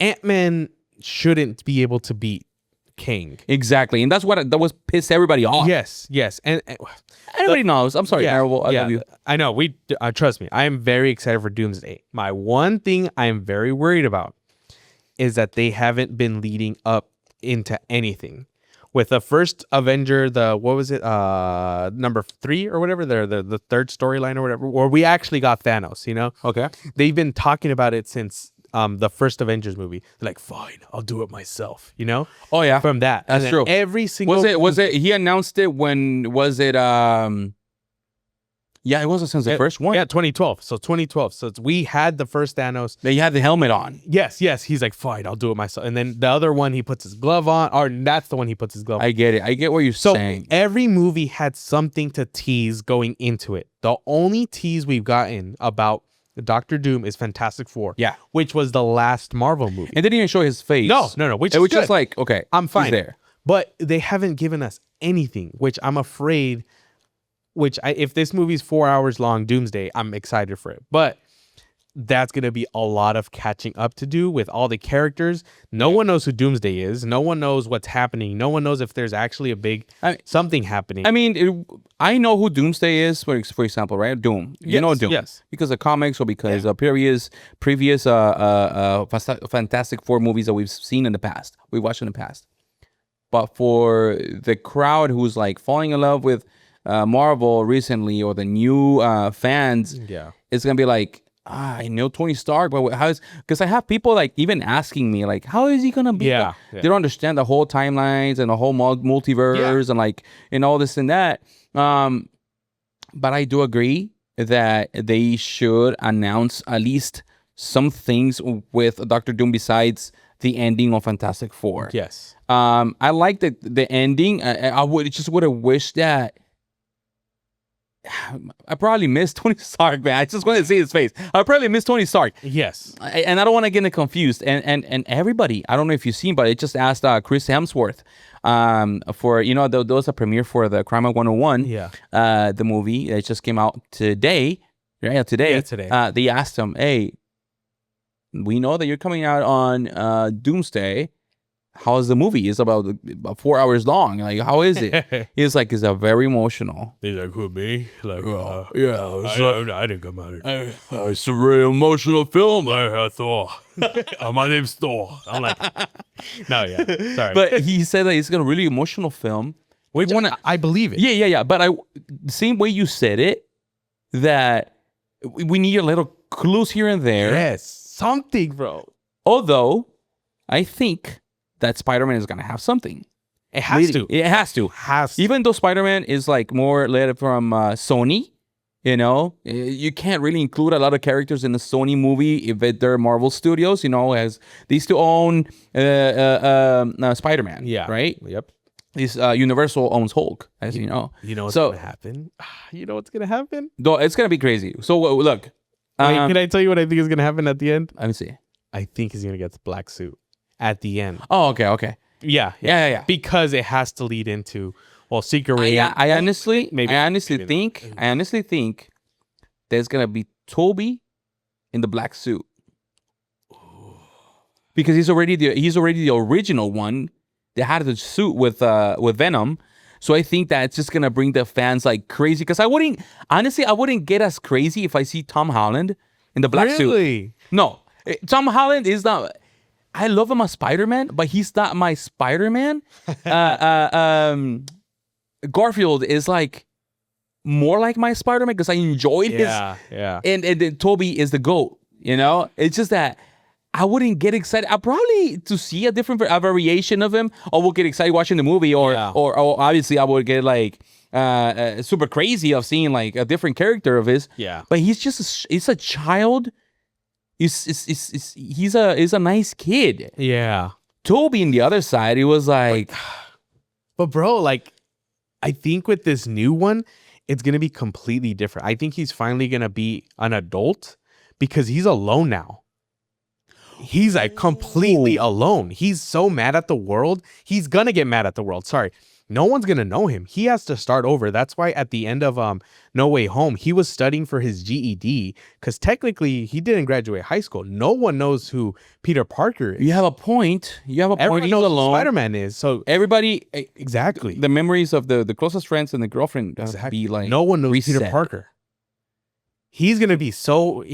Ant-Man shouldn't be able to beat King. Exactly, and that was pissed everybody off. Yes, and everybody knows. I'm sorry, Terrible. I love you. I know. We trust me. I am very excited for Doomsday. My one thing I am very worried about is that they haven't been leading up into anything. With the first Avenger, what was it? Number 3 or whatever, the third storyline or whatever, where we actually got Thanos, you know? Okay. They've been talking about it since the first Avengers movie. They're like, fine, I'll do it myself, you know? Oh yeah. From that. That's true. Every single was it he announced it when was it yeah, it wasn't since the first one. Yeah, 2012. So 2012. So we had the first Thanos. They had the helmet on. Yes. He's like, fine, I'll do it myself. And then the other one, he puts his glove on. Or that's the one he puts his glove on. I get it. I get what you're saying. Every movie had something to tease going into it. The only tease we've gotten about Doctor Doom is Fantastic Four. Yeah. Which was the last Marvel movie. And they didn't even show his face. No. Which it was good. just like, okay, I'm fine he's there. But they haven't given us anything, which I'm afraid... if this movie's 4 hours long, Doomsday, I'm excited for it. But that's going to be a lot of catching up to do with all the characters. No one knows who Doomsday is. No one knows what's happening. No one knows if there's actually a big something happening. I mean, I know who Doomsday is, for example, right? Doom. You know Doom. Yes. Because of comics or because of previous Fantastic Four movies that we've seen in the past. We watched in the past. But for the crowd who's like falling in love with Marvel recently, or the new fans, it's gonna be like, I know Tony Stark, but how is? Because I have people like even asking me like, how is he gonna be? They don't understand the whole timelines and the whole multiverse and like and all this and that. But I do agree that they should announce at least some things with Doctor Doom besides the ending of Fantastic Four. Yes. I like the ending. I would have wished that. I probably missed Tony Stark, man. I just want to see his face. I probably missed Tony Stark. Yes. And I don't want to get confused. And everybody, I don't know if you've seen, but it just asked Chris Hemsworth for, you know, there was a premiere for the Crime 101. Yeah. The movie. It just came out today. Right? Today. Yeah, today. They asked him, hey, we know that you're coming out on Doomsday. How's the movie? It's about 4 hours long. Like, how is it? He's like, it's very emotional. He's like, who, me? Like, I didn't come out. It's a very emotional film. Thor. My name's Thor. I'm like, no, yeah. Sorry. But he said that it's a really emotional film. Which I believe it. Yeah. But the same way you said it, that we need a little clues here and there. Yes. Something, bro. Although, I think that Spider-Man is going to have something. It has to. It has to. Even though Spider-Man is like more led from Sony, you know, you can't really include a lot of characters in the Sony movie if they're Marvel Studios, you know, as they still own Spider-Man. Yeah. Right? Yep. This Universal owns Hulk, as you know. You know what's going to happen? You know what's going to happen? Though it's going to be crazy. So look. Wait, can I tell you what I think is going to happen at the end? Let me see. I think he's going to get the black suit at the end. Oh, okay. Yeah. Because it has to lead into, well, Secret Way. I honestly think there's gonna be Toby in the black suit. Because he's already the original one that had the suit with Venom. So I think that's just gonna bring the fans like crazy. Because I wouldn't get as crazy if I see Tom Holland in the black suit. Really? No, Tom Holland is not. I love him as Spider-Man, but he's not my Spider-Man. Garfield is like more like my Spider-Man because I enjoyed his. Yeah. And Toby is the GOAT. You know, it's just that I wouldn't get excited. I probably to see a different variation of him, or we'll get excited watching the movie, or obviously I would get like super crazy of seeing like a different character of his. Yeah. But he's just he's a child. he's a nice kid. Yeah. Toby on the other side, he was like, But bro, like, I think with this new one, it's gonna be completely different. I think he's finally gonna be an adult because he's alone now. He's like completely alone. He's so mad at the world. He's gonna get mad at the world. Sorry. No one's gonna know him. He has to start over. That's why at the end of No Way Home, he was studying for his GED because technically he didn't graduate high school. No one knows who Peter Parker is. you have a point. Everyone He's knows who alone. Spider-Man is. So Everybody, exactly. the memories of the closest friends and the girlfriend be like, no one knows Peter reset. Parker. He's gonna be so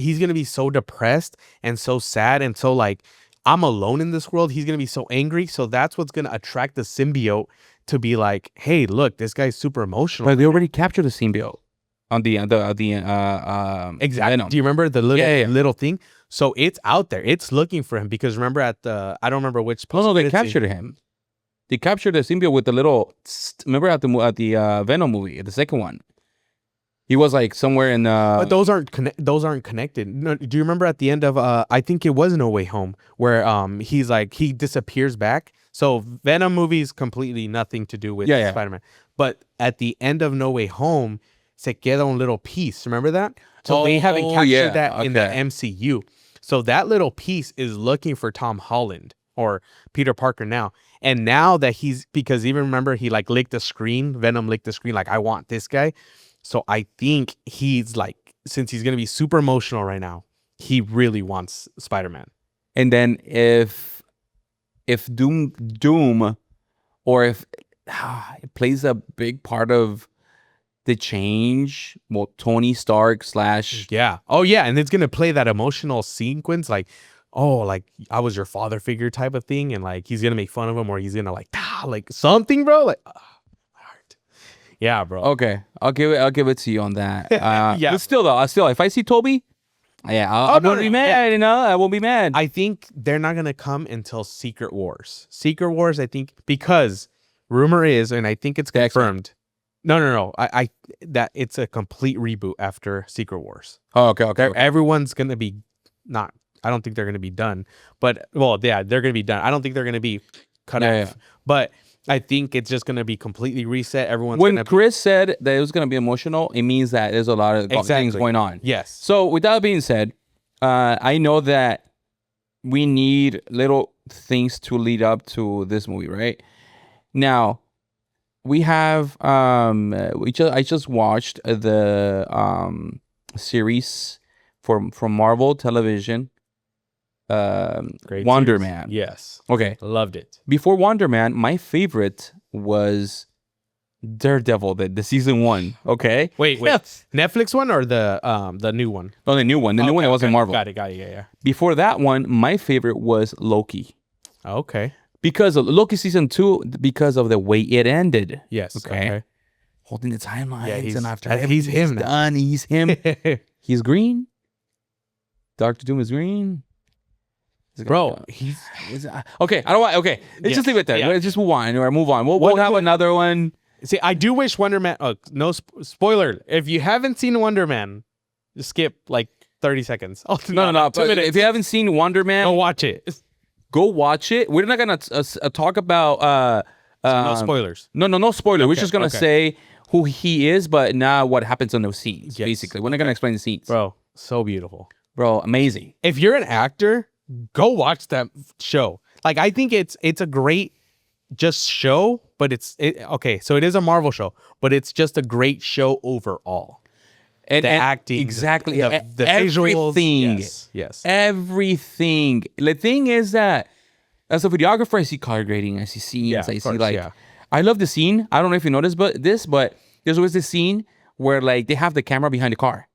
depressed and so sad and so like, I'm alone in this world. He's gonna be so angry. So that's what's gonna attract the symbiote to be like, hey, look, this guy's super emotional. But they already captured the symbiote on the Exactly. Venom. Do you remember the little Yeah. little thing? So it's out there. It's looking for him because remember at the I don't remember which. No, they post-credit scene. captured him. They captured the symbiote with the little. Remember at the Venom movie, the second one. He was like somewhere in. But those aren't connected. No, do you remember at the end of I think it was No Way Home where he's like he disappears back. So Venom movies completely nothing to do with Spider-Man. But at the end of No Way Home, se queda un little piece. Remember that? So they haven't captured that in the MCU. So that little piece is looking for Tom Holland or Peter Parker now. And now that because even remember he like licked the screen, Venom licked the screen like I want this guy. So I think he's like, since he's going to be super emotional right now, he really wants Spider-Man. And then if Doom or if it plays a big part of the change, well, Tony Stark / Yeah. Oh yeah. And it's going to play that emotional sequence like, oh, like I was your father figure type of thing. And like, he's going to make fun of him or he's going to like something, bro. Like, yeah, bro. Okay, I'll give it to you on that. Yeah. But still, if I see Toby, I won't be mad. You know, I won't be mad. I think they're not gonna come until Secret Wars. Secret Wars, I think, because rumor is, and I think it's confirmed. No. I that it's a complete reboot after Secret Wars. Oh, okay. Everyone's gonna be not. I don't think they're gonna be done. But well, yeah, they're gonna be done. I don't think they're gonna be cut off. Yeah. But I think it's just gonna be completely reset. When Chris said that it was gonna be emotional, it means that there's a lot of things going on. Yes. So with that being said, I know that we need little things to lead up to this movie, right? Now, we have I just watched the series from Marvel Television. Great Wonder series. Man. Yes. Okay. Loved it. Before Wonder Man, my favorite was Daredevil, the season 1. Okay. Wait. Netflix one or the new one? No, the new one. The new one, it wasn't Marvel. Got it. Yeah. Before that one, my favorite was Loki. Okay. Because of Loki season 2, because of the way it ended. Yes. Okay. Holding the timelines. Yeah, and after he's him now. done, he's him. He's green. Dr. Doom is green. Bro, okay. I don't want. Okay, let's just leave it there. Yeah. Let's just move on. Or move on. We'll have another one. See, I do wish Wonder Man. No spoiler. If you haven't seen Wonder Man, just skip like 30 seconds. Oh, No. But if you haven't seen Wonder Man, go watch it. Go watch it. We're not gonna talk about. No spoilers. No spoiler. We're just gonna say who he is, but not what happens on those scenes. Yes. Basically, we're not gonna explain the scenes. Bro, so beautiful. Bro, amazing. If you're an actor, go watch that show. Like, I think it's a great just show, but okay. So it is a Marvel show, but it's just a great show overall. And the acting, exactly, the visuals, everything. Yes, everything. The thing is that as a videographer, I see color grading, I see scenes, I see I love the scene. I don't know if you noticed, but there's always this scene where like they have the camera behind the car.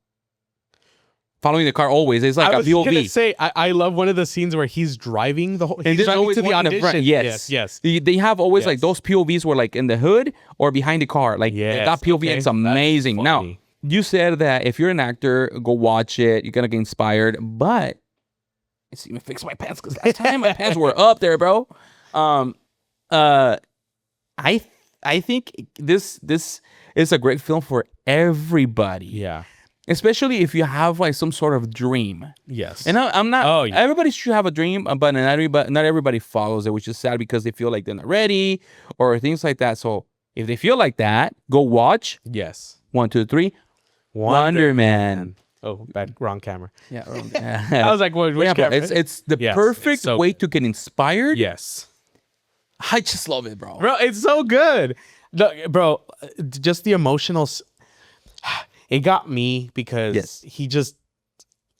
Following the car always. It's like a POV. I was gonna say, I love one of the scenes where he's driving the whole. And he's always to the audition. Front. Yes. They have always like those POVs where like in the hood or behind the car. Like that POV is amazing. Now, you said that if you're an actor, go watch it. You're gonna get inspired. But let's even fix my pants because last time my pants were up there, bro. I think this is a great film for everybody. Yeah. especially if you have like some sort of dream. Yes. And I'm not. Oh, yeah. Everybody should have a dream, but not everybody follows it, which is sad because they feel like they're not ready or things like that. So if they feel like that, go watch Yes. 1, 2, 3, Wonder Man. Oh, wrong camera. Yeah, I was like, which yeah, bro, camera? it's the Yes, perfect it's so way good. to get inspired. Yes. I just love it, bro. Bro, it's so good. Bro, just the emotional. It got me because Yes. he just.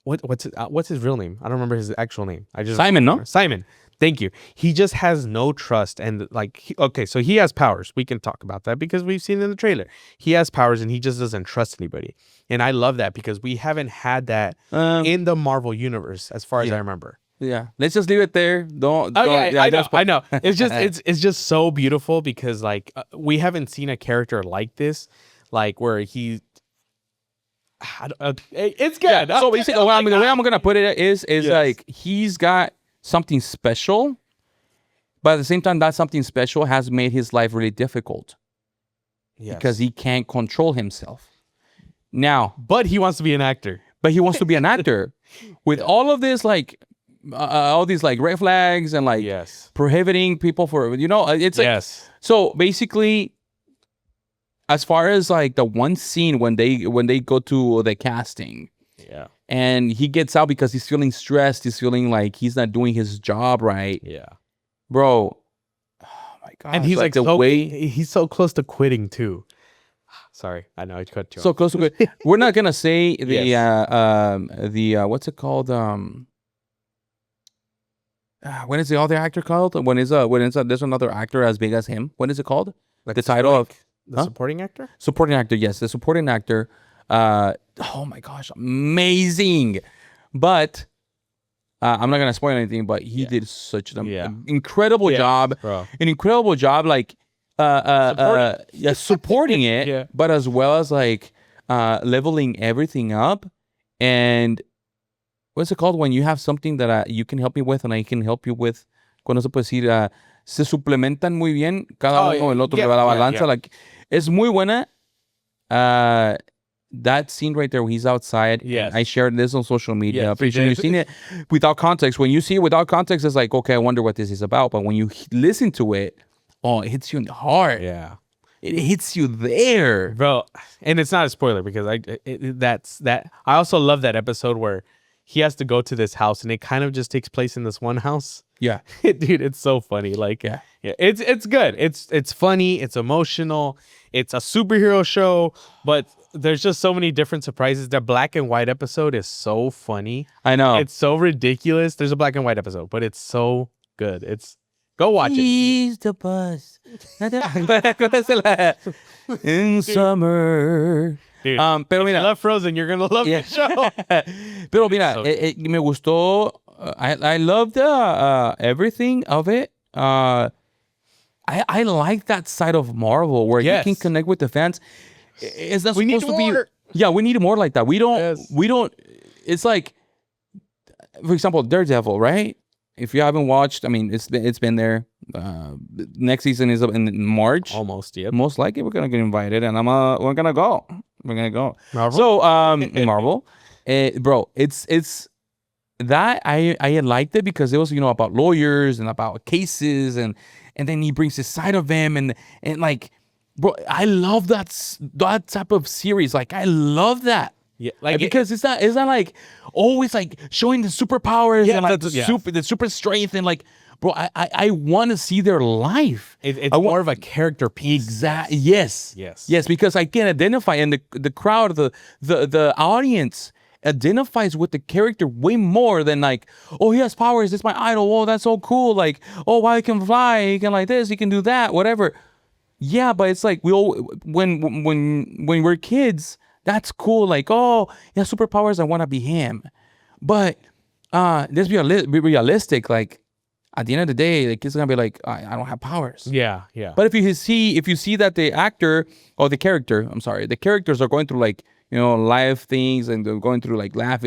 What's his real name? I don't remember his actual name. Simon, no? Simon. Thank you. He just has no trust, and like, okay, so he has powers. We can talk about that because we've seen it in the trailer. He has powers, and he just doesn't trust anybody. And I love that because we haven't had that in the Marvel universe, as far as I remember. Yeah, let's just leave it there. Don't. Okay, yeah, I know. It's just it's just so beautiful because like we haven't seen a character like this, like where he. It's good. So basically, the way I'm gonna put it is like he's got something special, but at the same time, that something special has made his life really difficult because he can't control himself. Now, but he wants to be an actor. But he wants to be an actor with all of this, like all these like red flags and like prohibiting people for it's like, so basically. As far as like the one scene when they go to the casting, and he gets out because he's feeling stressed, he's feeling like he's not doing his job right. Yeah, bro. Oh my god! And he's like he's so close to quitting too. Sorry, I know I cut you. So close to quit. We're not gonna say the what's it called? When is the other actor called? When is there's another actor as big as him? When is it called? Like the title of. The supporting actor? Supporting actor, yes. The supporting actor. Oh my gosh, amazing. But I'm not going to spoil anything, but he did such an incredible job. Bro. An incredible job, like supporting it, but as well as like leveling everything up. And what's it called when you have something that you can help me with and I can help you with? Cuando se puede decir, se suplementan muy bien cada uno con el otro, la balanza, like it's muy buena. That scene right there where he's outside. Yes. I shared this on social media. I'm pretty sure you've seen it without context. When you see it without context, it's like, okay, I wonder what this is about. But when you listen to it, it hits you in the heart. Yeah. It hits you there. Bro. And it's not a spoiler because I also love that episode where he has to go to this house and it kind of just takes place in this one house. Yeah. Dude, it's so funny. Like, it's good. It's funny. It's emotional. It's a superhero show, but there's just so many different surprises. The black and white episode is so funny. I know. It's so ridiculous. There's a black and white episode, but it's so good. Go watch it. He's the bus. In summer. Dude, pero mira, if you love Frozen, you're gonna love the show. Pero mira, me gustó. I loved everything of it. I like that side of Marvel where you can connect with the fans. Is that supposed to be? Yeah, we need more like that. We don't. It's like, for example, Daredevil, right? If you haven't watched, I mean, it's been there. Next season is in March. Almost, yeah. Most likely, we're gonna get invited, and we're gonna go. We're gonna go. Marvel? So, Marvel, bro, it's that I liked it because it was about lawyers and about cases, and then he brings his side of them, and like, bro, I love that type of series. Like, I love that. Yeah, like because it's not like always like showing the superpowers and like the super strength and like, bro, I want to see their life. It's more of a character piece. Exactly. Yes. Because I can identify, and the crowd, the audience identifies with the character way more than like, oh, he has powers. It's my idol. Oh, that's so cool. Like, oh, wow, he can fly. He can like this. He can do that. Whatever. Yeah, but it's like when we're kids. That's cool. Like, oh, he has superpowers. I want to be him. But let's be realistic. Like, at the end of the day, the kid's gonna be like, I don't have powers. Yeah. But if you see that the actor or the characters are going through like life things, and they're going through like life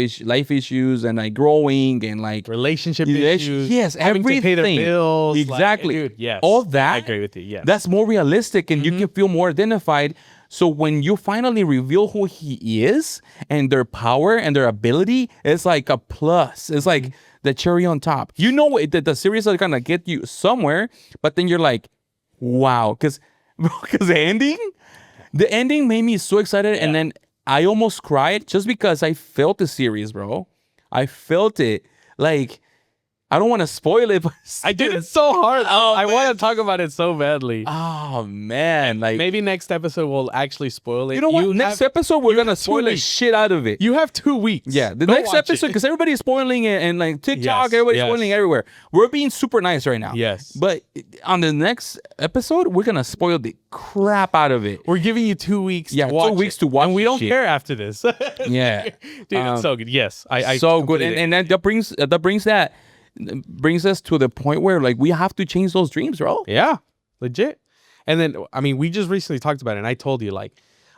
issues and like growing and like relationship issues. Yes, having everything. To pay the bills. Exactly. Like, dude, yes. All that. I agree with you. Yes. That's more realistic, and you can feel more identified. So when you finally reveal who he is and their power and their ability, it's like a plus. It's like the cherry on top. You know that the series are gonna get you somewhere, but then you're like, wow, because the ending made me so excited, and then I almost cried just because I felt the series, bro. I felt it. Like, I don't want to spoil it, but I did it so hard. I want to talk about it so badly. Oh man, like Maybe next episode we'll actually spoil it. you know what? Next episode we're gonna spoil the shit out of it. You have 2 weeks. Yeah, the Go next watch episode, it. because everybody's spoiling it, and like TikTok, Yes, everybody's yes. spoiling everywhere. We're being super nice right now. Yes. But on the next episode, we're gonna spoil the crap out of it. We're giving you 2 weeks. Yeah, to watch 2 weeks it. to watch and we don't shit. care after this. Yeah, Dude, it's so good. Yes, I so good, completely- and then brings us to the point where like we have to change those dreams, bro. Yeah, legit. And then, I mean, we just recently talked about it, and I told you, like,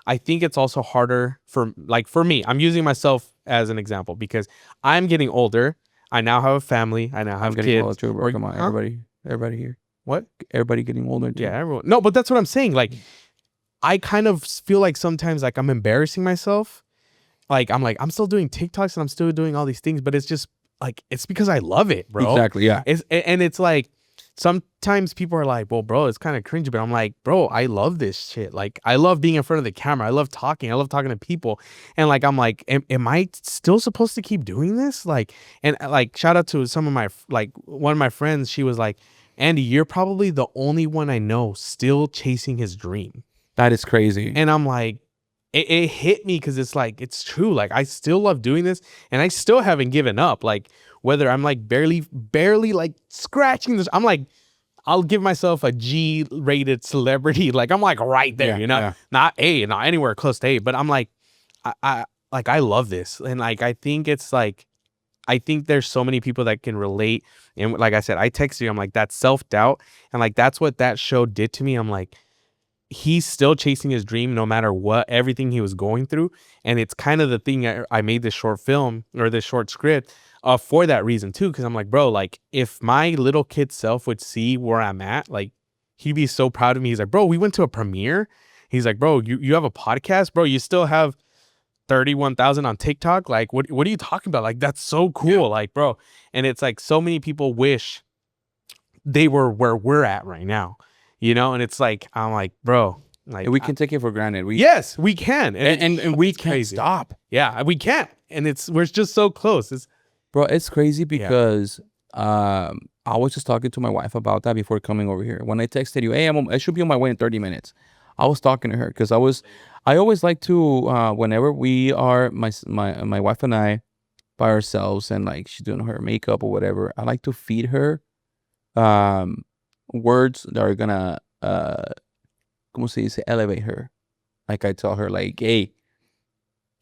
I think it's also harder for me. I'm using myself as an example because I'm getting older. I now have a family. I now have Getting kids. older too, bro. Come on, everybody here. What? Everybody getting older too. Yeah, everyone. No, but that's what I'm saying. Like, I kind of feel like sometimes like I'm embarrassing myself. Like, I'm still doing TikToks and I'm still doing all these things, but it's just like, it's because I love it, bro. Exactly. Yeah. It's like, sometimes people are like, well, bro, it's kind of cringy, but I'm like, bro, I love this shit. Like, I love being in front of the camera. I love talking. I love talking to people. And like, I'm like, am I still supposed to keep doing this? Like, and like, shout out to some of my, like, one of my friends, she was like, Andy, you're probably the only one I know still chasing his dream. That is crazy. And I'm like, it hit me because it's like, it's true. Like, I still love doing this and I still haven't given up. Like, whether I'm like barely like scratching this, I'm like, I'll give myself a G-rated celebrity. Like, I'm like right there, you know, not A, not anywhere close to A, but I'm like, I love this. And like, I think it's like, I think there's so many people that can relate. And like I said, I texted you, I'm like, that self-doubt. And like, that's what that show did to me. I'm like, he's still chasing his dream no matter what, everything he was going through. And it's kind of the thing I made this short film or this short script for that reason too. Cause I'm like, bro, like if my little kid self would see where I'm at, like he'd be so proud of me. He's like, bro, we went to a premiere. He's like, bro, you have a podcast, bro. You still have 31,000 on TikTok. Like, what are you talking about? Like, that's so cool. Yeah. Like, bro. And it's like, so many people wish they were where we're at right now. You know, and it's like, I'm like, bro, like we can take it for granted. Yes, we can. And we can't crazy. Stop. Yeah, we can't. And we're just so close. It's crazy because I was just talking to my wife about that before coming over here. When I texted you, hey, I should be on my way in 30 minutes. I was talking to her because I always like to, whenever we are, my wife and I, by ourselves and like she's doing her makeup or whatever, I like to feed her words that are gonna como se dice, elevate her. Like I tell her, like, hey,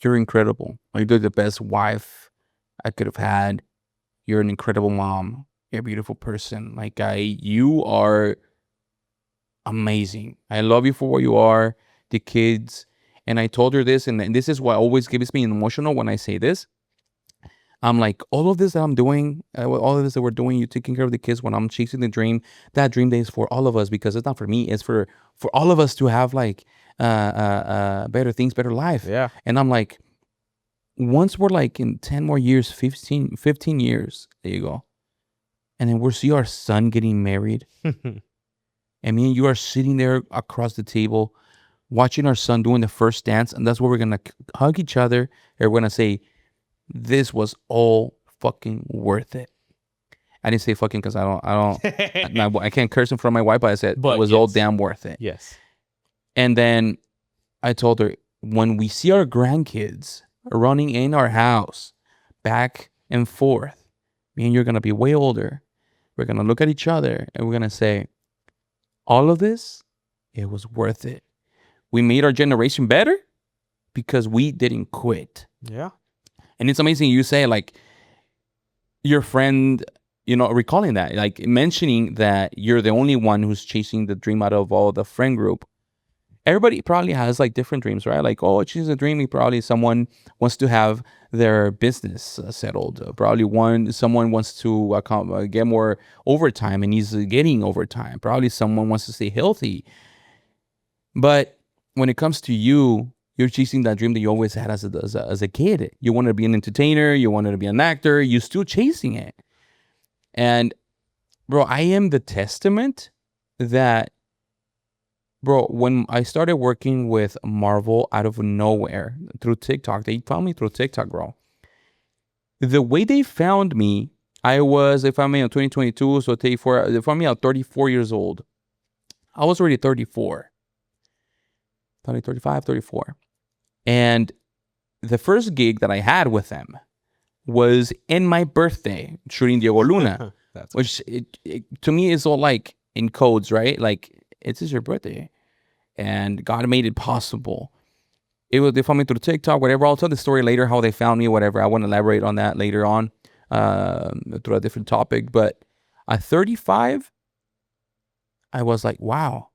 you're incredible. Like, you're the best wife I could have had. You're an incredible mom. You're a beautiful person. Like, you are amazing. I love you for what you are, the kids. And I told her this, and this is what always gives me emotional when I say this. I'm like, all of this that I'm doing, all of this that we're doing, you taking care of the kids when I'm chasing the dream, that dream day is for all of us because it's not for me. It's for all of us to have like better things, better life. Yeah. And I'm like, once we're like in 10 more years, 15 years, there you go. And then we'll see our son getting married. And me and you are sitting there across the table watching our son doing the first dance. And that's where we're going to hug each other. And we're going to say, this was all fucking worth it. I didn't say fucking because I can't curse in front of my wife, but I said it was all damn worth it. Yes. And then I told her, when we see our grandkids running in our house back and forth, me and you're going to be way older. We're going to look at each other and we're going to say, all of this, it was worth it. We made our generation better because we didn't quit. Yeah. And it's amazing you say, like, your friend, you know, recalling that, like, mentioning that you're the only one who's chasing the dream out of all the friend group. Everybody probably has, like, different dreams, right? Like, oh, she's a dream. Probably someone wants to have their business settled. Probably someone wants to get more overtime and he's getting overtime. Probably someone wants to stay healthy. But when it comes to you, you're chasing that dream that you always had as a kid. You wanted to be an entertainer. You wanted to be an actor. You're still chasing it. And bro, I am the testament that, bro, when I started working with Marvel out of nowhere through TikTok, they found me through TikTok, bro. The way they found me, they found me in 2022, so they found me at 34 years old. I was already 34. 35, 34. And the first gig that I had with them was in my birthday, shooting Diego Luna, which to me is all like in codes, right? Like, it's just your birthday. And God made it possible. They found me through TikTok, whatever. I'll tell the story later, how they found me, whatever. I want to elaborate on that later on through a different topic. But at 35, I was like, wow.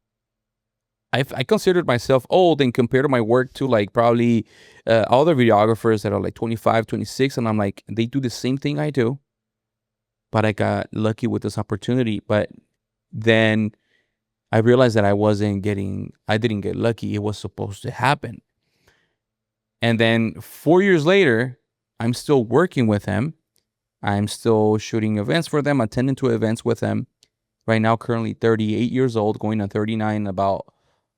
I considered myself old and compared to my work to like probably other videographers that are like 25, 26. And I'm like, they do the same thing I do. But I got lucky with this opportunity. But then I realized that I didn't get lucky. It was supposed to happen. And then 4 years later, I'm still working with them. I'm still shooting events for them, attending to events with them. Right now, currently 38 years old, going to 39 in about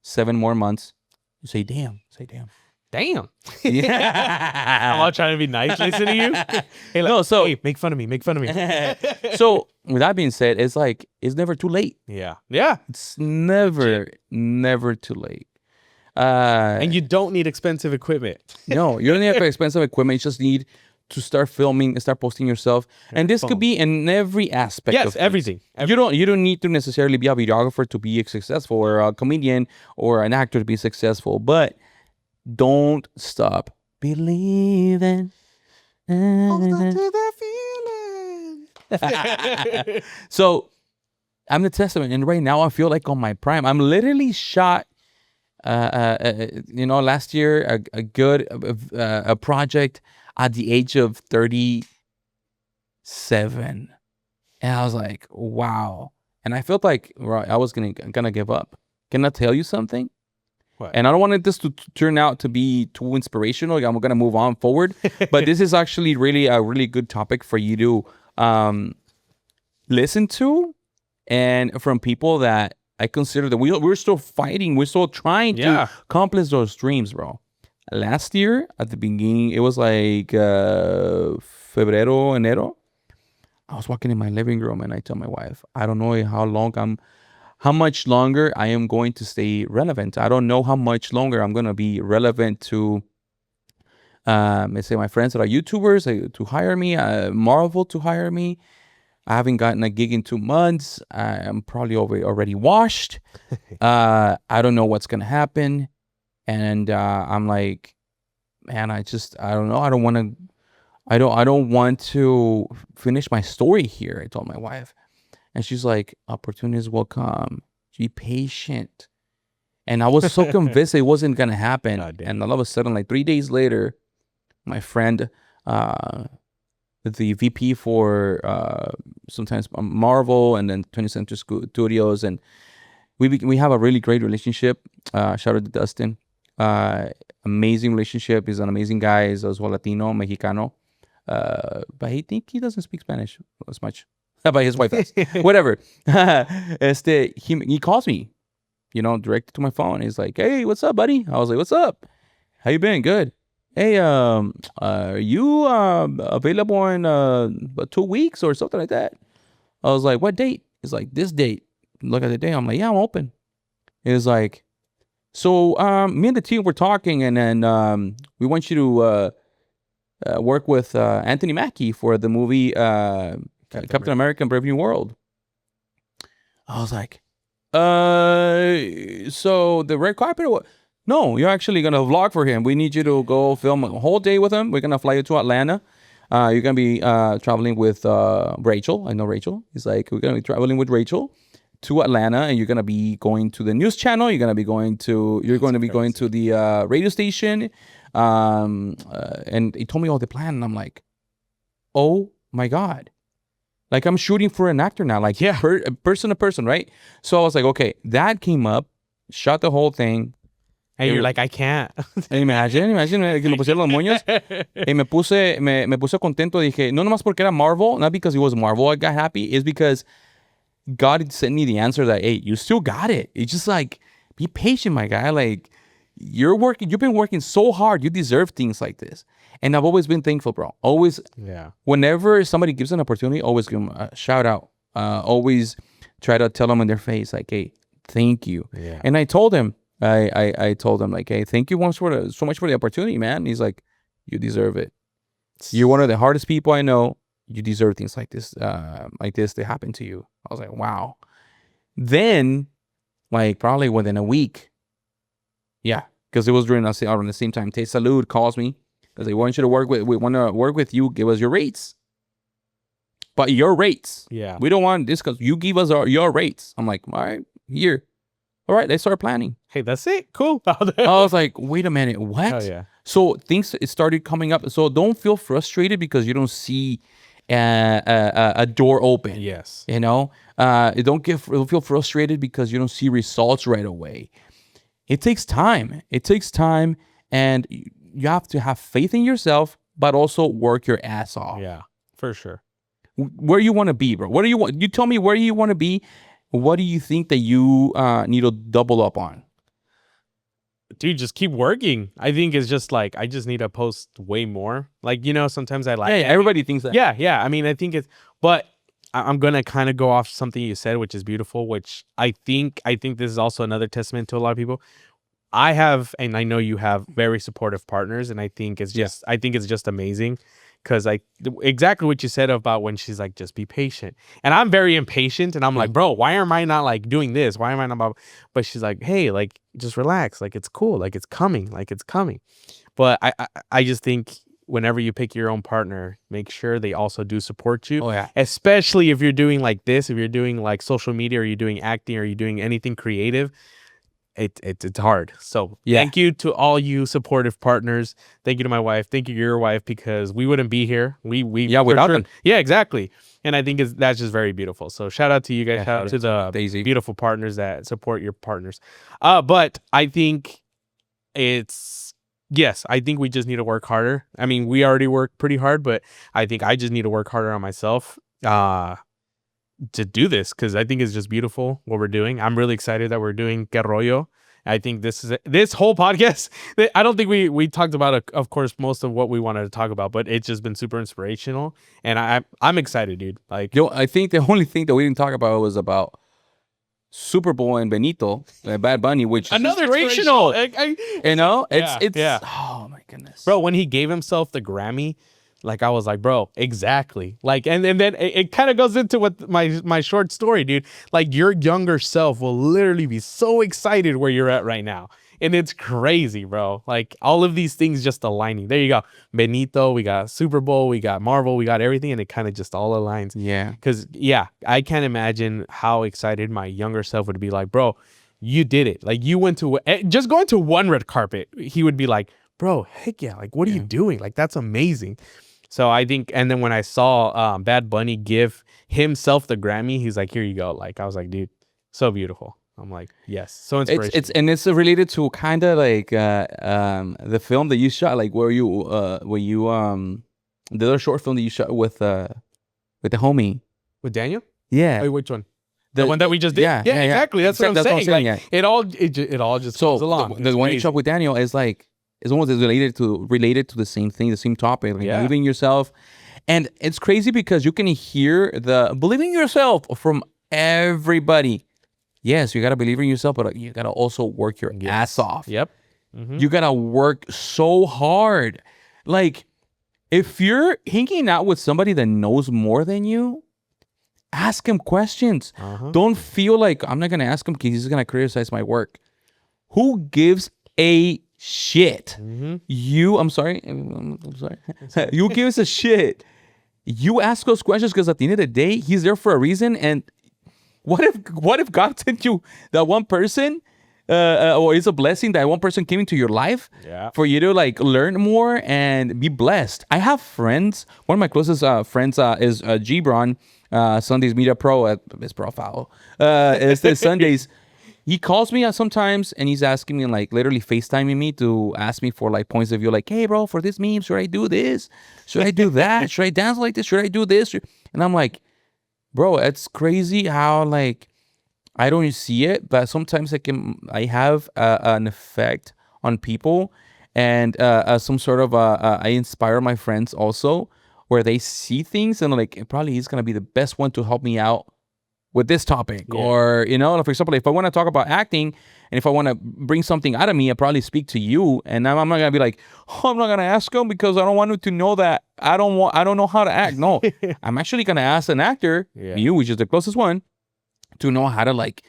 7 more months. You say, damn. Damn. Yeah. I'm all trying to be nice. Listen to you. Hey, hey, make fun of me. So with that being said, it's like, it's never too late. Yeah. It's never too late. And you don't need expensive equipment. No, you don't need expensive equipment. You just need to start filming and start posting yourself. And this could be in every aspect. Yes, of everything. You don't need to necessarily be a videographer to be successful, or a comedian or an actor to be successful. But don't stop believing. Hold on to that feeling. So I'm the testament, and right now I feel like on my prime. I'm literally shot. Last year a project at the age of 37, and I was like, wow. And I felt like I was gonna give up. Can I tell you something? What? And I don't want this to turn out to be too inspirational. I'm gonna move on forward, but this is actually really a really good topic for you to listen to, and from people that I consider that we're still fighting. We're still trying to accomplish those dreams, bro. Last year, at the beginning, it was like febrero, enero. I was walking in my living room and I tell my wife, I don't know how much longer I am going to stay relevant. I don't know how much longer I'm going to be relevant to, let's say, my friends that are YouTubers to hire me, Marvel to hire me. I haven't gotten a gig in 2 months. I'm probably already washed. I don't know what's gonna happen, and I'm like, man, I don't know. I don't want to finish my story here. I told my wife, and she's like, opportunities will come. Be patient. And I was so convinced it wasn't gonna happen. And all of a sudden, like 3 days later, my friend, the VP for sometimes Marvel and then 20th Century Studios, and we have a really great relationship. Shout out to Dustin. Amazing relationship. He's an amazing guy. He's as well Latino, Mexicano. But I think he doesn't speak Spanish as much. But his wife does. Whatever. He calls me, directly to my phone. He's like, hey, what's up, buddy? I was like, what's up? How you been? Good. Hey, are you available in 2 weeks or something like that? I was like, what date? He's like, this date. Look at the day. I'm like, yeah, I'm open. He was like, so me and the team were talking, and then we want you to work with Anthony Mackie for the movie Captain America: Brave New World. I was like, so the red carpet or what? No, you're actually going to vlog for him. We need you to go film a whole day with him. We're going to fly you to Atlanta. You're going to be traveling with Rachel. I know Rachel. He's like, we're going to be traveling with Rachel to Atlanta, and you're going to be going to the news channel. You're going to be going to the radio station. And he told me all the plan, and I'm like, oh my God. Like, I'm shooting for an actor now, like person to person, right? So I was like, okay, that came up, shot the whole thing. And you're like, I can't. Imagine que me pusieron los moños. Y me puse contento. Dije, no nomás porque era Marvel, not because it was Marvel I got happy, it's because God sent me the answer that, hey, you still got it. It's just like, be patient, my guy. Like, you've been working so hard. You deserve things like this. And I've always been thankful, bro. Always, whenever somebody gives an opportunity, always give them a shout out. Always try to tell them in their face, like, hey, thank you. Yeah. And I told him, I told him, like, hey, thank you so much for the opportunity, man. And he's like, you deserve it. You're one of the hardest people I know. You deserve things like this to happen to you. I was like, wow. Then, like, probably within a week, because it was around the same time, Te Salud calls me because they want you to work with you. Give us your rates, but your rates. Yeah, we don't want this because you give us your rates. I'm like, all right, here. All right, let's start planning. Hey, that's it. Cool. I was like, wait a minute, what? Oh yeah. So things started coming up. So don't feel frustrated because you don't see a door open. Yes. You know, don't feel frustrated because you don't see results right away. It takes time. And you have to have faith in yourself, but also work your ass off. Yeah, for sure. Where you want to be, bro? What do you want? You tell me where you want to be. What do you think that you need to double up on? Dude, just keep working. I think it's just like, I just need to post way more. Like, sometimes I like... Yeah, everybody thinks that. Yeah. I mean, I think it's... But I'm going to kind of go off something you said, which is beautiful, which I think this is also another testament to a lot of people. I have, and I know you have, very supportive partners, and I think it's just amazing. Because exactly what you said about when she's like, just be patient. And I'm very impatient, and I'm like, bro, why am I not like doing this? Why am I not? But she's like, hey, like, just relax. Like, it's cool. Like, it's coming. But I just think whenever you pick your own partner, make sure they also do support you. Oh, yeah. Especially if you're doing like this, if you're doing like social media, or you're doing acting, or you're doing anything creative. It's hard. So thank you to all you supportive partners. Thank you to my wife. Thank you to your wife, because we wouldn't be here. Without them. Yeah, exactly. And I think that's just very beautiful. So shout out to you guys. Shout out to the Daisy. Beautiful partners that support your partners. But I think I think we just need to work harder. I mean, we already work pretty hard, but I think I just need to work harder on myself. To do this, because I think it's just beautiful what we're doing. I'm really excited that we're doing Rollo. I think this whole podcast, I don't think we talked about, of course, most of what we wanted to talk about, but it's just been super inspirational, and I'm excited, dude. Like, I think the only thing that we didn't talk about was about Super Bowl and Benito, Bad Bunny, which another is inspirational. It's oh my goodness, bro. When he gave himself the Grammy, like, I was like, bro, exactly. Like, and then it kind of goes into what my short story, dude. Like, your younger self will literally be so excited where you're at right now. And it's crazy, bro. Like, all of these things just aligning. There you go. Benito, we got Super Bowl, we got Marvel, we got everything. And it kind of just all aligns. Yeah. Because, I can't imagine how excited my younger self would be. Like, bro, you did it. Like, you went to, just going to one red carpet, he would be like, bro, heck yeah. Like, what are you doing? Like, that's amazing. So I think, and then when I saw Bad Bunny give himself the Grammy, he's like, here you go. Like, I was like, dude, so beautiful. I'm like, yes, so inspirational. It's related to kind of like the film that you shot, like the other short film that you shot with the homie. With Daniel? Yeah. Wait, which one? The one that we just did? Yeah, exactly. That's what I'm saying. Like, it all just goes along. The one you shot with Daniel is like, it's almost related to the same thing, the same topic, like believing in yourself. And it's crazy because you can hear the believing in yourself from everybody. Yes, you got to believe in yourself, but you got to also work your ass off. Yep. Mm-hmm. You got to work so hard. Like, if you're hanging out with somebody that knows more than you, ask him questions. Don't feel like, I'm not going to ask him because he's going to criticize my work. Who gives a shit? I'm sorry. You give us a shit. You ask those questions because at the end of the day, he's there for a reason. And what if God sent you that one person, or it's a blessing that one person came into your life for you to like learn more and be blessed. I have friends. One of my closest friends is Gibran, Sundays Media Pro at his profile. It's Sundays. he calls me sometimes and he's asking me, like, literally FaceTiming me to ask me for like points of view, like, hey bro, for this meme, should I do this? Should I do that? Should I dance like this? Should I do this? And I'm like, bro, it's crazy how like I don't see it, but sometimes I have an effect on people, and some sort of I inspire my friends also, where they see things and like probably he's gonna be the best one to help me out with this topic. Yeah. Or for example, if I want to talk about acting and if I want to bring something out of me, I probably speak to you, and I'm not gonna be like, oh, I'm not gonna ask him because I don't want him to know that I don't know how to act. No, I'm actually gonna ask an actor, you, which is the closest one, to know how to like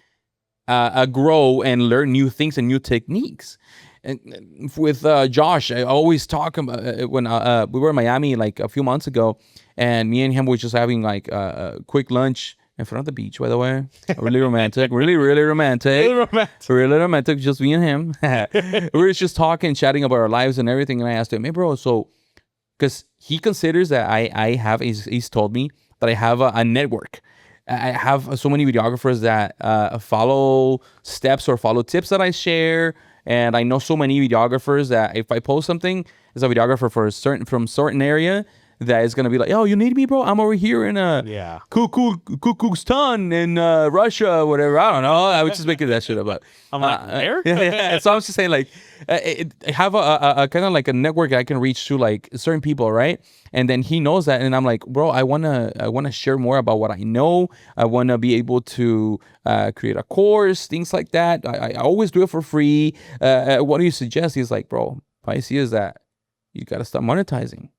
grow and learn new things and new techniques. And with Josh, I always talk about when we were in Miami like a few months ago, and me and him were just having like a quick lunch in front of the beach, by the way. Really romantic. Really romantic. Really romantic, just me and him. We were just talking, chatting about our lives and everything. And I asked him, hey, bro, so, because he considers that I have, he's told me that I have a network. I have so many videographers that follow steps or follow tips that I share. And I know so many videographers that if I post something, as a videographer from a certain area, that is gonna be like, oh, you need me, bro? I'm over here in Kukukstan in Russia, whatever. I don't know. I was just making that shit up. I'm like, where? Yeah. So I was just saying, like, I have a kind of like a network I can reach to like certain people, right? And then he knows that, and I'm like, bro, I wanna share more about what I know. I wanna be able to create a course, things like that. I always do it for free. What do you suggest? He's like, bro, what I see is that you gotta start monetizing.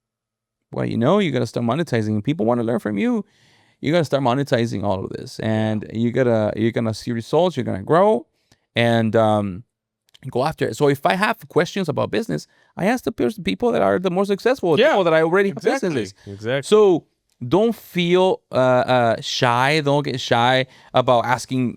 Well, you gotta start monetizing. People want to learn from you. You gotta start monetizing all of this, and you're gonna see results. You're gonna grow, and go after it. So if I have questions about business, I ask the people that are the more successful, people that I already have businesses. Exactly. So don't feel shy. Don't get shy about asking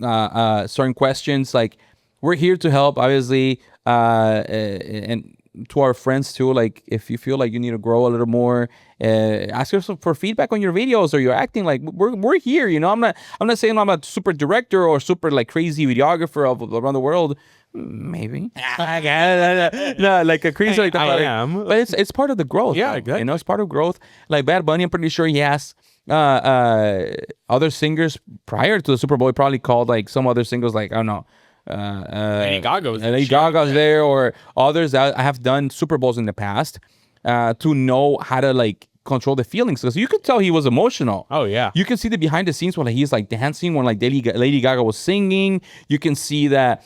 certain questions. Like, we're here to help, obviously, and to our friends too. Like, if you feel like you need to grow a little more, ask us for feedback on your videos or your acting. Like, we're here. I'm not saying I'm a super director or super like crazy videographer around the world. Maybe no, like a crazy like that. I am, but it's part of the growth. Yeah, exactly. It's part of growth. Like Bad Bunny, I'm pretty sure he asked other singers prior to the Super Bowl. He probably called like some other singers, like, I don't know, Lady Gaga's there, or others that I have done Super Bowls in the past, to know how to like control the feelings, because you could tell he was emotional. Oh yeah, you can see the behind the scenes when like, he's like dancing, when like Lady Gaga was singing. You can see that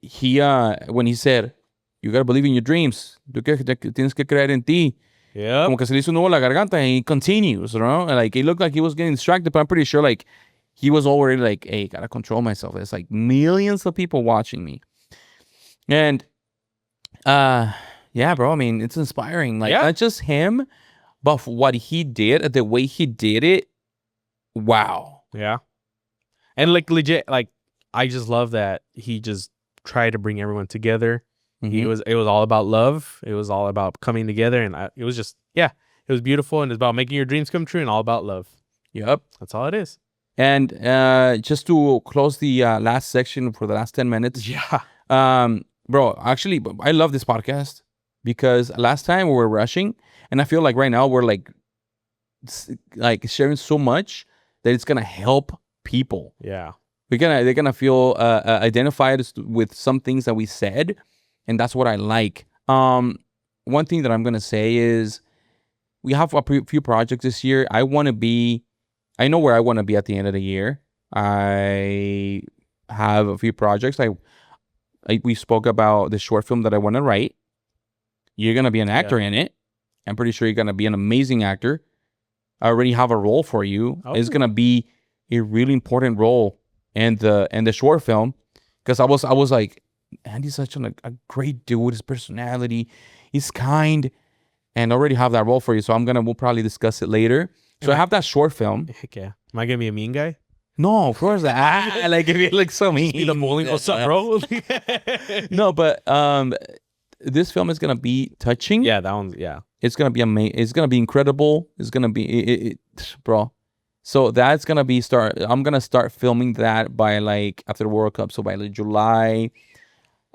he when he said, you gotta believe in your dreams, tienes que creer en ti. Yeah, como que se le hizo un nudo la garganta, and he continues, and like it looked like he was getting distracted, but I'm pretty sure like he was already like, hey, gotta control myself. There's like millions of people watching me. And yeah, bro, I mean, it's inspiring. Like, not just him, but what he did, the way he did it. Wow. Yeah. And like legit, like, I just love that he just tried to bring everyone together. Mm-hmm. It was all about love. It was all about coming together, and it was just, it was beautiful, and it's about making your dreams come true, and all about love. Yep. That's all it is. And just to close the last section for the last 10 minutes. Yeah. Bro, actually, I love this podcast because last time we were rushing, and I feel like right now we're like sharing so much that it's gonna help people. Yeah. They're gonna feel identified with some things that we said, and that's what I like. One thing that I'm gonna say is we have a few projects this year. I know where I want to be at the end of the year. I have a few projects. We spoke about the short film that I want to write. You're going to be an actor in it. I'm pretty sure you're going to be an amazing actor. I already have a role for you. Oh. It's going to be a really important role in the short film, because I was like, Andy's such a great dude. His personality, he's kind, and I already have that role for you. So we'll probably discuss it later. So I have that short film. Heck yeah. Am I gonna be a mean guy? No, of course. Like, if you look so mean. Be the bowling. What's up, bro? No, but this film is gonna be touching. Yeah, that one's, yeah. It's gonna be amazing. It's gonna be incredible. It's gonna be bro. So that's gonna be I'm gonna start filming that by like after the World Cup. So by like July,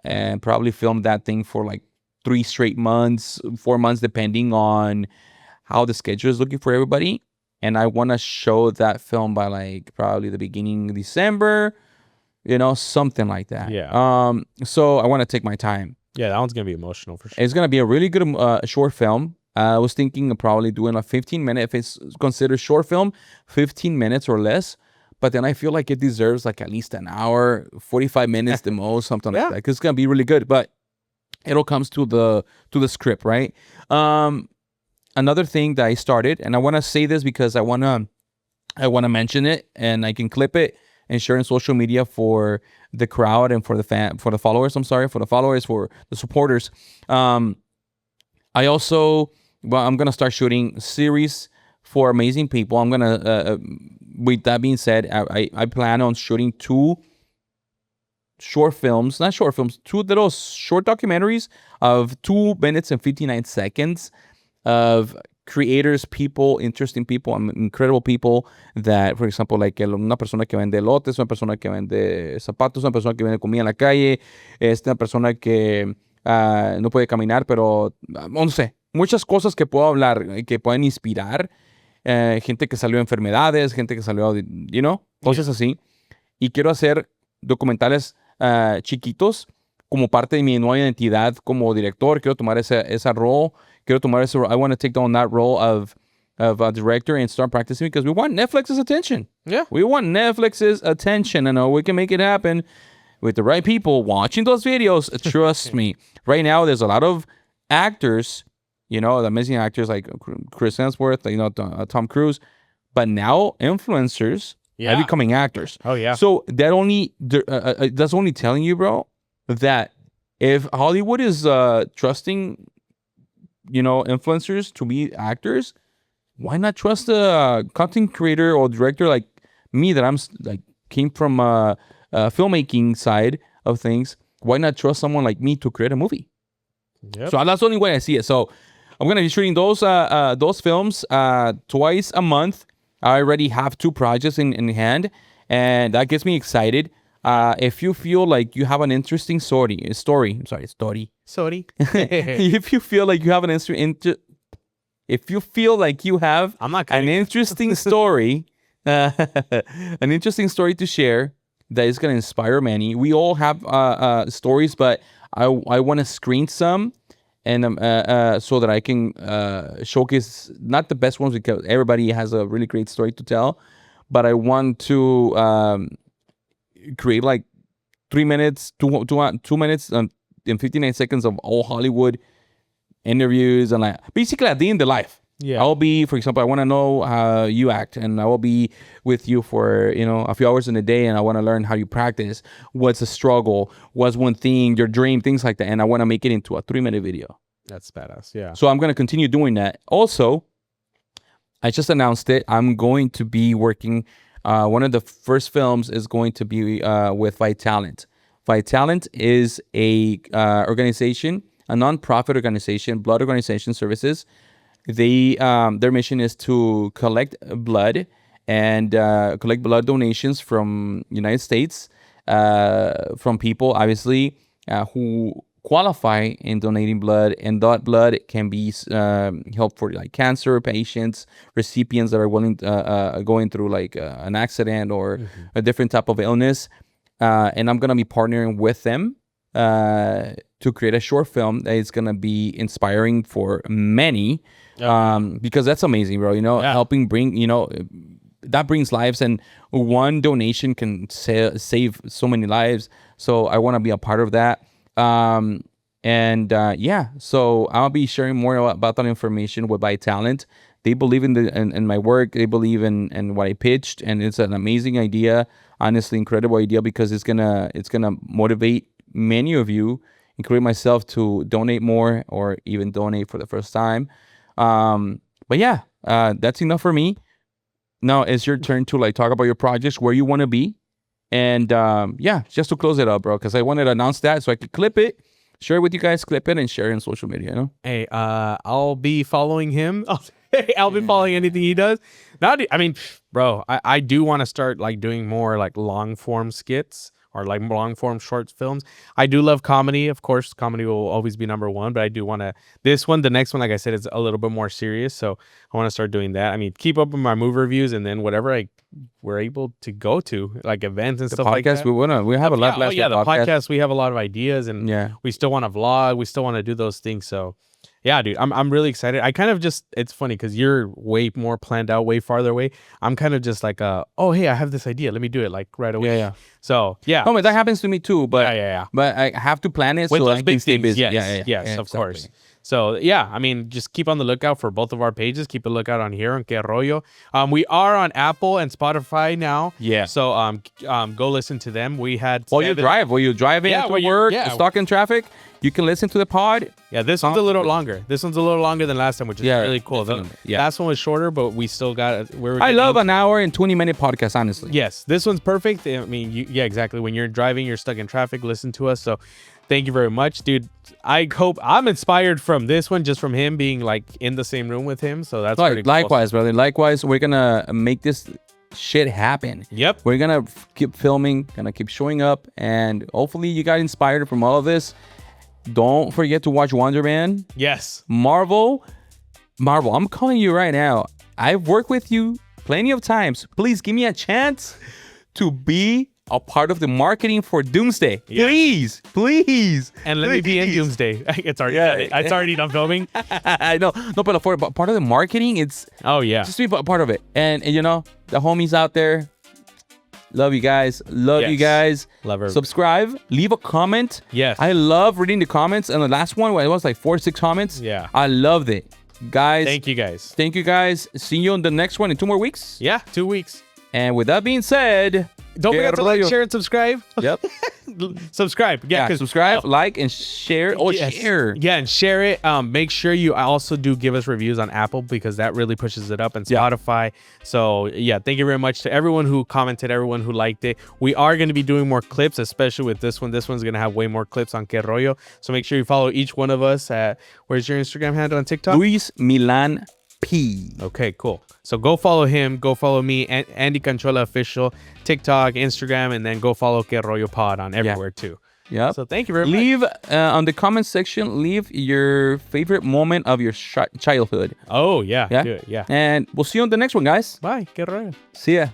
and probably film that thing for like 3 straight months, 4 months, depending on how the schedule is looking for everybody. And I want to show that film by like probably the beginning of December, something like that. Yeah. So I want to take my time. Yeah, that one's gonna be emotional for sure. It's gonna be a really good short film. I was thinking of probably doing a 15-minute, if it's considered short film, 15 minutes or less. But then I feel like it deserves like at least an hour, 45 minutes the most, something like that. 'Cause it's gonna be really good. But it all comes to the script, right? Another thing that I started, and I want to say this because I wanna mention it, and I can clip it and share in social media for the crowd and for the followers. I'm sorry, for the followers, for the supporters. I'm gonna start shooting series for amazing people. I'm gonna, with that being said, I plan on shooting 2 short films, not short films, 2 little short documentaries of 2 minutes and 59 seconds of creators, people, interesting people, incredible people that, for example, like una persona que vende elotes, una persona que vende zapatos, una persona que vende comida en la calle, una persona que no puede caminar, pero no sé, muchas cosas que puedo hablar, que pueden inspirar, gente que salió de enfermedades, gente que salió de, cosas así. Y quiero hacer documentales chiquitos como parte de mi nueva identidad como director. Quiero tomar esa role. I want to take on that role of a director and start practicing because we want Netflix's attention. Yeah. We want Netflix's attention. I know we can make it happen with the right people watching those videos. Trust me. Right now, there's a lot of actors, the amazing actors like Chris Hemsworth, Tom Cruise. But now influencers are becoming actors. Oh, yeah. So that's only telling you, bro, that if Hollywood is trusting influencers to be actors, why not trust a content creator or director like me that I'm like came from filmmaking side of things? Why not trust someone like me to create a movie? Yep. So that's the only way I see it. So I'm gonna be shooting those films twice a month. I already have 2 projects in hand, and that gets me excited. If you feel like you have an interesting story. Sorry. If you feel like you have if you feel like you have an interesting story, an interesting story to share that is going to inspire many. We all have stories, but I want to screen some and so that I can showcase not the best ones because everybody has a really great story to tell, but I want to create like 3 minutes, 2 minutes and 59 seconds of all Hollywood interviews and like basically at the end of life. Yeah. I'll be, for example, I want to know how you act, and I will be with you for, a few hours in a day, and I want to learn how you practice. What's the struggle? What's one thing, your dream, things like that. And I want to make it into a 3-minute video. That's badass. Yeah. So I'm going to continue doing that. Also, I just announced it. I'm going to be working. One of the first films is going to be with Vitalent. Vitalent is a organization, a nonprofit organization, blood organization services. They their mission is to collect blood and collect blood donations from United States, from people obviously who qualify in donating blood, and that blood can be help for like cancer patients, recipients that are willing going through like an accident or a different type of illness. And I'm gonna be partnering with them to create a short film that is gonna be inspiring for many. Because that's amazing, bro. Helping bring, that brings lives, and one donation can save so many lives. So I want to be a part of that. So I'll be sharing more about that information with Vitalent. They believe in my work. They believe in what I pitched, and it's an amazing idea. Honestly, incredible idea, because it's gonna motivate many of you, including myself, to donate more or even donate for the first time. That's enough for me. Now it's your turn to like talk about your projects, where you want to be. And just to close it up, bro, because I wanted to announce that so I could clip it, share it with you guys, clip it, and share it on social media, Hey, I'll be following him. I'll be following anything he does. Now, I mean, bro, I do want to start like doing more like long form skits or like long form short films. I do love comedy. Of course, comedy will always be number one, but I do want to, the next one, like I said, is a little bit more serious. So I want to start doing that. I mean, keep up with my movie reviews and then whatever we're able to go to, like events and stuff like that. We have a lot last the podcast, we have a lot of ideas and we still want to vlog. We still want to do those things. So yeah, dude, I'm really excited. I kind of just, it's funny because you're way more planned out, way farther away. I'm kind of just like, oh, hey, I have this idea. Let me do it like right away. Yeah. So yeah. Oh, that happens to me too. But yeah. But I have to plan it with so those I big can stay things. busy. Yes, of course. So yeah, I mean, just keep on the lookout for both of our pages. Keep a lookout on here on Que Rollo. We are on Apple and Spotify now. Yeah. So go listen to them. We had while you're driving to work, stuck in traffic, you can listen to the pod. Yeah, this one's a little longer. This one's a little longer than last time, which is really cool. The last one was shorter, but we still got. I love an hour and 20-minute podcast, honestly. Yes, this one's perfect. I mean, exactly. When you're driving, you're stuck in traffic, listen to us. So thank you very much, dude. I hope I'm inspired from this one, just from him being like in the same room with him. So that's pretty cool. Likewise, brother. Likewise, we're gonna make this shit happen. Yep. We're gonna keep filming, gonna keep showing up, and hopefully you got inspired from all of this. Don't forget to watch Wonder Man. Yes. Marvel, I'm calling you right now. I've worked with you plenty of times. Please give me a chance to be a part of the marketing for Doomsday. Yes. Please. And let me be in Doomsday. It's already done filming. I know. No, but for part of the marketing, it's just be part of it. And you know, the homies out there, love you guys. Love you guys. Love her. Subscribe. Leave a comment. Yes. I love reading the comments. And the last one, it was like 4 or 6 comments. Yeah. I loved it. Guys. Thank you guys. Thank you guys. See you on the next one in 2 more weeks. Yeah, 2 weeks. And with that being said, don't forget to like, share, and subscribe. Yep. Subscribe. Yeah, subscribe, like, and share. Oh, share. Yeah, and share it. Make sure you also do give us reviews on Apple because that really pushes it up, and Spotify. So yeah, thank you very much to everyone who commented, everyone who liked it. We are going to be doing more clips, especially with this one. This one's going to have way more clips on Que Rollo. So make sure you follow each one of us at, where's your Instagram handle on TikTok? Luis Milan P. Okay, cool. So go follow him. Go follow me, Andy Canchola Official, TikTok, Instagram, and then go follow Que Rollo Pod on everywhere too. Yeah. So thank you very much. Leave on the comment section. Leave your favorite moment of your childhood. Oh yeah. Do it. Yeah. And we'll see you on the next one, guys. Bye. Que Rollo. See ya.